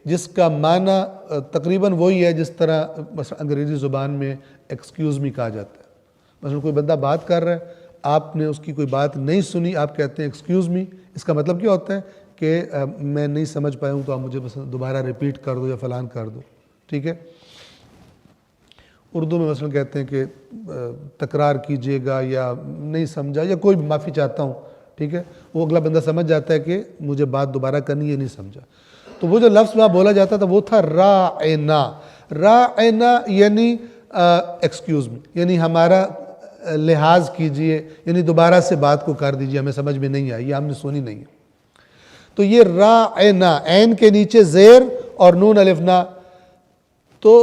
جس کا معنی تقریباً وہی ہے جس طرح مثلا انگریزی زبان میں ایکسکیوز می کہا جاتا ہے۔ مثلا کوئی بندہ بات کر رہا ہے، آپ نے اس کی کوئی بات نہیں سنی، آپ کہتے ہیں ایکسکیوز می، اس کا مطلب کیا ہوتا ہے کہ میں نہیں سمجھ پایا ہوں تو آپ مجھے مثلا دوبارہ ریپیٹ کر دو یا فلان کر دو، ٹھیک ہے۔ اردو میں مثلا کہتے ہیں کہ تکرار کیجئے گا، یا نہیں سمجھا، یا کوئی معافی چاہتا ہوں، ٹھیک ہے۔ وہ اگلا بندہ سمجھ جاتا ہے کہ مجھے بات دوبارہ کرنی ہے، نہیں سمجھا۔ تو وہ جو لفظ وہاں بولا جاتا تھا وہ تھا راعنا۔ راعنا یعنی ایکسکیوز می، یعنی ہمارا لحاظ کیجئے، یعنی دوبارہ سے بات کو کر دیجئے، ہمیں سمجھ میں نہیں آئی، ہم نے سنی نہیں ہے۔ تو یہ راعنا، عین کے نیچے زیر اور نون الف نا۔ تو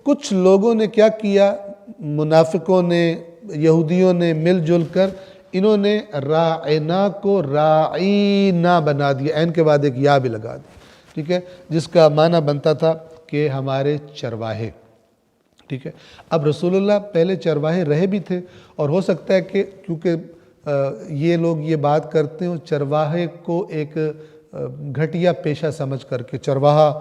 کچھ لوگوں نے کیا کیا، منافقوں نے، یہودیوں نے مل جل کر انہوں نے راعنا کو راعینا بنا دیا، عین کے بعد ایک یا بھی لگا دیا، ٹھیک ہے، جس کا معنی بنتا تھا کہ ہمارے چرواہے، ٹھیک ہے۔ اب رسول اللہ پہلے چرواہے رہے بھی تھے، اور ہو سکتا ہے کہ کیونکہ یہ لوگ یہ بات کرتے ہیں چرواہے کو ایک گھٹیا پیشہ سمجھ کر کے، چرواہا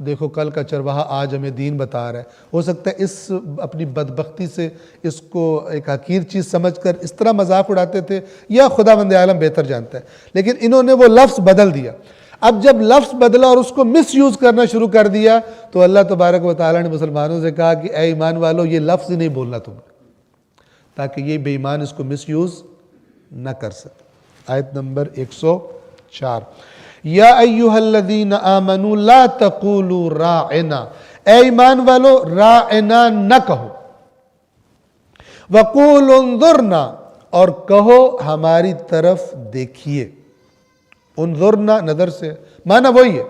دیکھو کل کا چرواہا آج ہمیں دین بتا رہا ہے، ہو سکتا ہے اس اپنی بدبختی سے اس کو ایک حقیر چیز سمجھ کر اس طرح مذاق اڑاتے تھے، یا خداوند عالم بہتر جانتا ہے، لیکن انہوں نے وہ لفظ بدل دیا۔ اب جب لفظ بدلا اور اس کو مس یوز کرنا شروع کر دیا، تو اللہ تبارک و تعالیٰ نے مسلمانوں سے کہا کہ اے ایمان والو، یہ لفظ ہی نہیں بولنا تم نے، تاکہ یہ بے ایمان اس کو مس یوز نہ کر سکے۔ آیت نمبر 104، یا ایہا الذین آمنوا لا تقولوا راعنا، اے ایمان والو راعنا نہ کہو، وقولوا انظرنا، اور کہو ہماری طرف دیکھیے۔ انظرنا نظر سے معنی وہی ہے،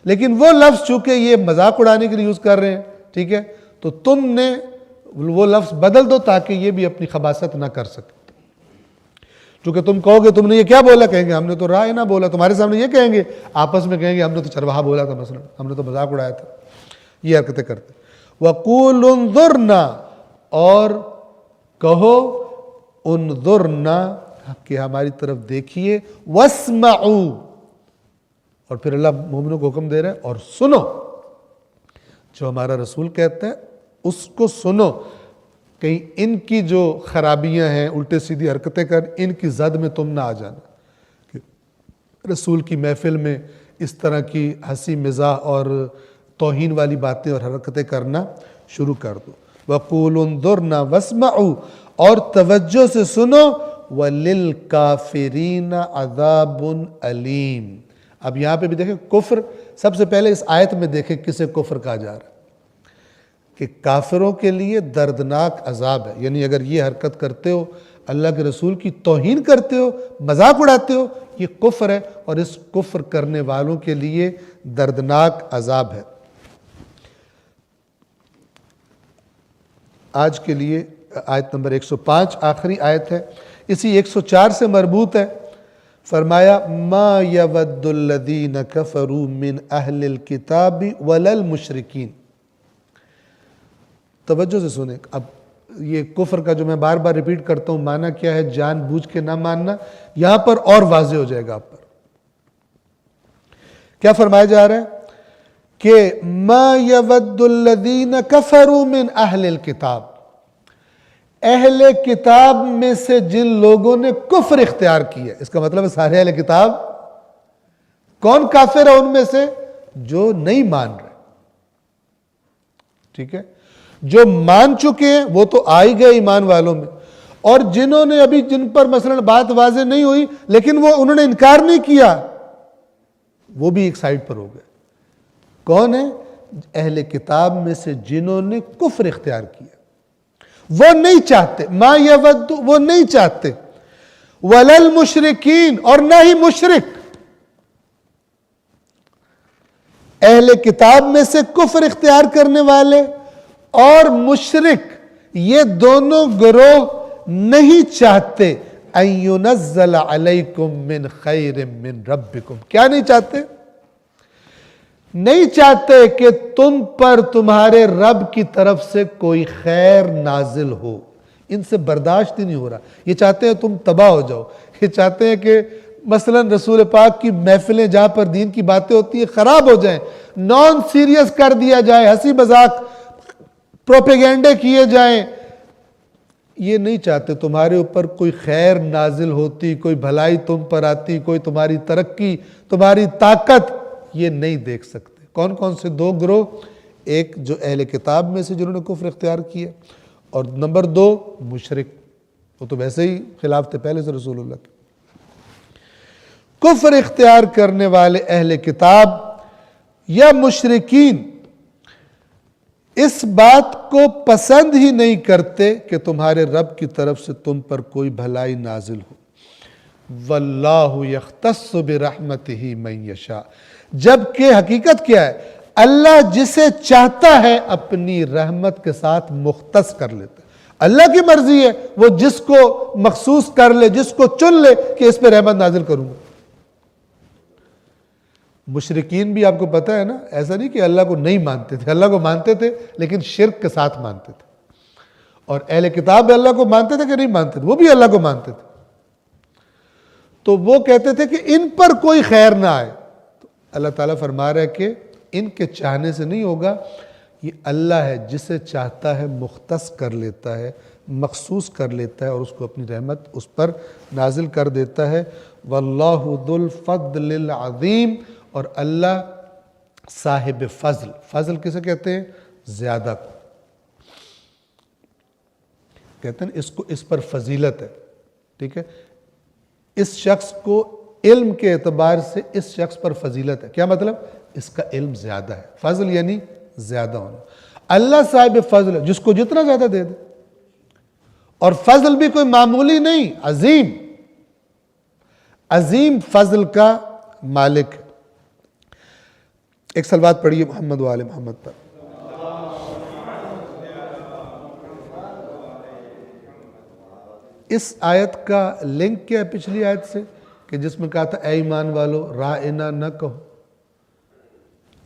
لیکن وہ لفظ چونکہ یہ مذاق اڑانے کے لیے یوز کر رہے ہیں، ٹھیک ہے، تو تم نے وہ لفظ بدل دو تاکہ یہ بھی اپنی خباثت نہ کر سکے۔ چونکہ تم کہو گے تم نے یہ کیا بولا، کہیں گے ہم نے تو رائے نہ بولا، تمہارے سامنے یہ کہیں گے، آپس میں کہیں گے ہم نے تو چرواہا بولا تھا، مثلا ہم نے تو مذاق اڑایا تھا، یہ حرکتیں کرتے۔ وَقُولُ انظُرْنَا، اور کہو انظرنا کہ ہماری طرف دیکھیے، وَاسْمَعُوا، اور پھر اللہ مومنوں کو حکم دے رہا ہے اور سنو، جو ہمارا رسول کہتا ہے اس کو سنو۔ کہیں ان کی جو خرابیاں ہیں، الٹے سیدھی حرکتیں کر، ان کی زد میں تم نہ آ جانا کہ رسول کی محفل میں اس طرح کی ہنسی مزاح اور توہین والی باتیں اور حرکتیں کرنا شروع کر دو۔ وَقُولُوا انظُرْنَا وَاسْمَعُوا، اور توجہ سے سنو، وَلِلْكَافِرِينَ عَذَابٌ أَلِيمٌ۔ اب یہاں پہ بھی دیکھیں کفر، سب سے پہلے اس آیت میں دیکھیں کسے کفر کہا جا رہا ہے، کہ کافروں کے لیے دردناک عذاب ہے، یعنی اگر یہ حرکت کرتے ہو، اللہ کے رسول کی توہین کرتے ہو، مذاق اڑاتے ہو، یہ کفر ہے، اور اس کفر کرنے والوں کے لیے دردناک عذاب ہے۔ آج کے لیے آیت نمبر 105 آخری آیت ہے، اسی 104 سے مربوط ہے۔ فرمایا ما یود الذین کفروا من اہل الکتاب ولا المشرکین۔ توجہ سے سنیں، اب یہ کفر کا جو میں بار بار ریپیٹ کرتا ہوں معنی کیا ہے، جان بوجھ کے نہ ماننا، یہاں پر اور واضح ہو جائے گا آپ پر۔ کیا فرمایا جا رہا ہے کہ ما یود الذین کفروا من اہل الکتاب، اہل کتاب میں سے جن لوگوں نے کفر اختیار کیا، اس کا مطلب ہے سارے اہل کتاب۔ کون کافر ہے ان میں سے؟ جو نہیں مان رہے، ٹھیک ہے، جو مان چکے ہیں وہ تو آ ہی گئے ایمان والوں میں، اور جنہوں نے ابھی جن پر مثلا بات واضح نہیں ہوئی لیکن وہ انہوں نے انکار نہیں کیا، وہ بھی ایک سائڈ پر ہو گئے۔ کون ہے؟ اہل کتاب میں سے جنہوں نے کفر اختیار کیا، وہ نہیں چاہتے، ما یود، وہ نہیں چاہتے، ولا المشرکین، اور نہ ہی مشرک۔ اہل کتاب میں سے کفر اختیار کرنے والے اور مشرک، یہ دونوں گروہ نہیں چاہتے ان ينزل علیکم من خیر من ربکم۔ کیا نہیں چاہتے؟ نہیں چاہتے کہ تم پر تمہارے رب کی طرف سے کوئی خیر نازل ہو، ان سے برداشت ہی نہیں ہو رہا۔ یہ چاہتے ہیں تم تباہ ہو جاؤ، یہ چاہتے ہیں کہ مثلا رسول پاک کی محفلیں جہاں پر دین کی باتیں ہوتی ہیں خراب ہو جائیں، نان سیریس کر دیا جائے، ہنسی مذاق پروپیگنڈے کیے جائیں۔ یہ نہیں چاہتے تمہارے اوپر کوئی خیر نازل ہوتی، کوئی بھلائی تم پر آتی، کوئی تمہاری ترقی، تمہاری طاقت، یہ نہیں دیکھ سکتے۔ کون کون سے دو گروہ؟ ایک جو اہل کتاب میں سے جنہوں نے کفر اختیار کیا، اور نمبر 2 مشرک، وہ تو ویسے ہی خلاف تھے پہلے سے رسول اللہ کے۔ کفر اختیار کرنے والے اہل کتاب یا مشرکین اس بات کو پسند ہی نہیں کرتے کہ تمہارے رب کی طرف سے تم پر کوئی بھلائی نازل ہو۔ واللہ یختص برحمتہ من یشاء، جبکہ حقیقت کیا ہے، اللہ جسے چاہتا ہے اپنی رحمت کے ساتھ مختص کر لیتا ہے۔ اللہ کی مرضی ہے، وہ جس کو مخصوص کر لے، جس کو چن لے کہ اس پہ رحمت نازل کروں گا۔ مشرکین بھی آپ کو پتہ ہے نا، ایسا نہیں کہ اللہ کو نہیں مانتے تھے، اللہ کو مانتے تھے لیکن شرک کے ساتھ مانتے تھے۔ اور اہل کتاب اللہ کو مانتے تھے کہ نہیں مانتے تھے؟ وہ بھی اللہ کو مانتے تھے۔ تو وہ کہتے تھے کہ ان پر کوئی خیر نہ آئے، تو اللہ تعالیٰ فرما رہا ہے کہ ان کے چاہنے سے نہیں ہوگا، یہ اللہ ہے جسے چاہتا ہے مختص کر لیتا ہے، مخصوص کر لیتا ہے، اور اس کو اپنی رحمت اس پر نازل کر دیتا ہے۔ واللہ ذو الفضل العظیم، اور اللہ صاحب فضل، فضل کسے کہتے ہیں؟ زیادہ کو کہتے ہیں، اس پر فضیلت ہے، ٹھیک ہے، اس شخص کو علم کے اعتبار سے اس شخص پر فضیلت ہے۔ کیا مطلب؟ اس کا علم زیادہ ہے، فضل یعنی زیادہ ہونا۔ اللہ صاحب فضل ہے، جس کو جتنا زیادہ دے دے، اور فضل بھی کوئی معمولی نہیں، عظیم، عظیم فضل کا مالک ہے۔ ایک صلوات پڑھیے محمد و آل محمد پر۔ اس آیت کا لنک کیا ہے پچھلی آیت سے، کہ جس میں کہا تھا اے ایمان والو رائنا نہ کہو؟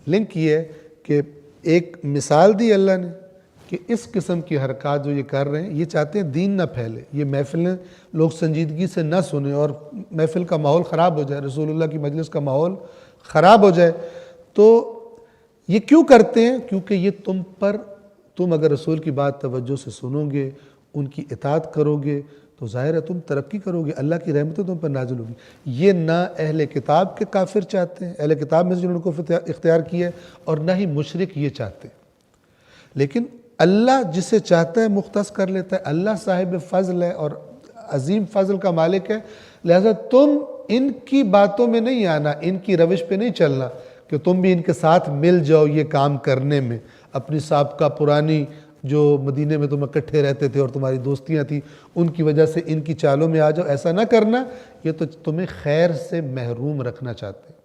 لنک یہ ہے کہ ایک مثال دی اللہ نے کہ اس قسم کی حرکات جو یہ کر رہے ہیں، یہ چاہتے ہیں دین نہ پھیلے، یہ محفلیں لوگ سنجیدگی سے نہ سنیں اور محفل کا ماحول خراب ہو جائے، رسول اللہ کی مجلس کا ماحول خراب ہو جائے۔ تو یہ کیوں کرتے ہیں؟ کیونکہ یہ تم اگر رسول کی بات توجہ سے سنو گے، ان کی اطاعت کرو گے، تو ظاہر ہے تم ترقی کرو گے، اللہ کی رحمتیں تم پر نازل ہوگی۔ یہ نہ اہل کتاب کے کافر چاہتے ہیں، اہل کتاب میں سے جنہوں نے کفر اختیار کیا ہے، اور نہ ہی مشرک یہ چاہتے ہیں۔ لیکن اللہ جسے چاہتا ہے مختص کر لیتا ہے، اللہ صاحب فضل ہے اور عظیم فضل کا مالک ہے، لہذا تم ان کی باتوں میں نہیں آنا، ان کی روش پہ نہیں چلنا کہ تم بھی ان کے ساتھ مل جاؤ یہ کام کرنے میں، اپنی سابقہ پرانی جو مدینے میں تم اکٹھے رہتے تھے اور تمہاری دوستیاں تھیں ان کی وجہ سے ان کی چالوں میں آ جاؤ، ایسا نہ کرنا، یہ تو تمہیں خیر سے محروم رکھنا چاہتے ہیں۔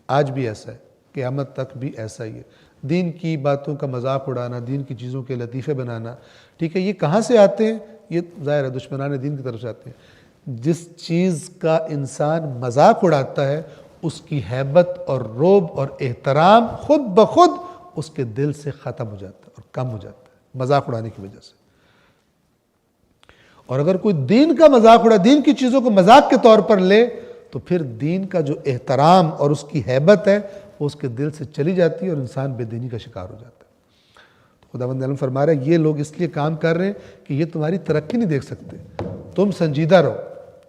آج بھی ایسا ہے، قیامت تک بھی ایسا ہی ہے۔ دین کی باتوں کا مذاق اڑانا، دین کی چیزوں کے لطیفے بنانا، ٹھیک ہے، یہ کہاں سے آتے ہیں؟ یہ ظاہر ہے دشمنان دین کی طرف سے آتے ہیں۔ جس چیز کا انسان مذاق اڑاتا ہے اس کی ہیبت اور رعب اور احترام خود بخود اس کے دل سے ختم ہو جاتا ہے اور کم ہو جاتا ہے مذاق اڑانے کی وجہ سے۔ اور اگر کوئی دین کا مذاق اڑا، دین کی چیزوں کو مذاق کے طور پر لے، تو پھر دین کا جو احترام اور اس کی ہیبت ہے وہ اس کے دل سے چلی جاتی ہے اور انسان بے دینی کا شکار ہو جاتا ہے۔ تو خداوند عالم فرما رہا ہے یہ لوگ اس لیے کام کر رہے ہیں کہ یہ تمہاری ترقی نہیں دیکھ سکتے۔ تم سنجیدہ رہو،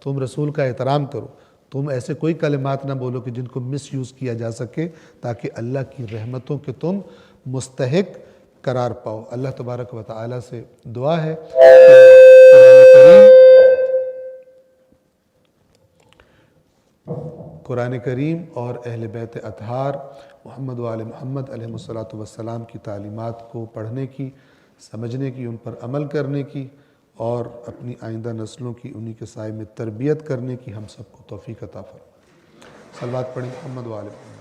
تم رسول کا احترام کرو، تم ایسے کوئی کلمات نہ بولو کہ جن کو مس یوز کیا جا سکے، تاکہ اللہ کی رحمتوں کے تم مستحق قرار پاؤ۔ اللہ تبارک و تعالیٰ سے دعا ہے قرآن کریم اور اہل بیت اطہار محمد و آل محمد علیہ السلام کی تعلیمات کو پڑھنے کی، سمجھنے کی، ان پر عمل کرنے کی، اور اپنی آئندہ نسلوں کی انہی کے سائے میں تربیت کرنے کی ہم سب کو توفیق عطا فرمائے۔ صلوات پڑھیں محمد و آل محمد۔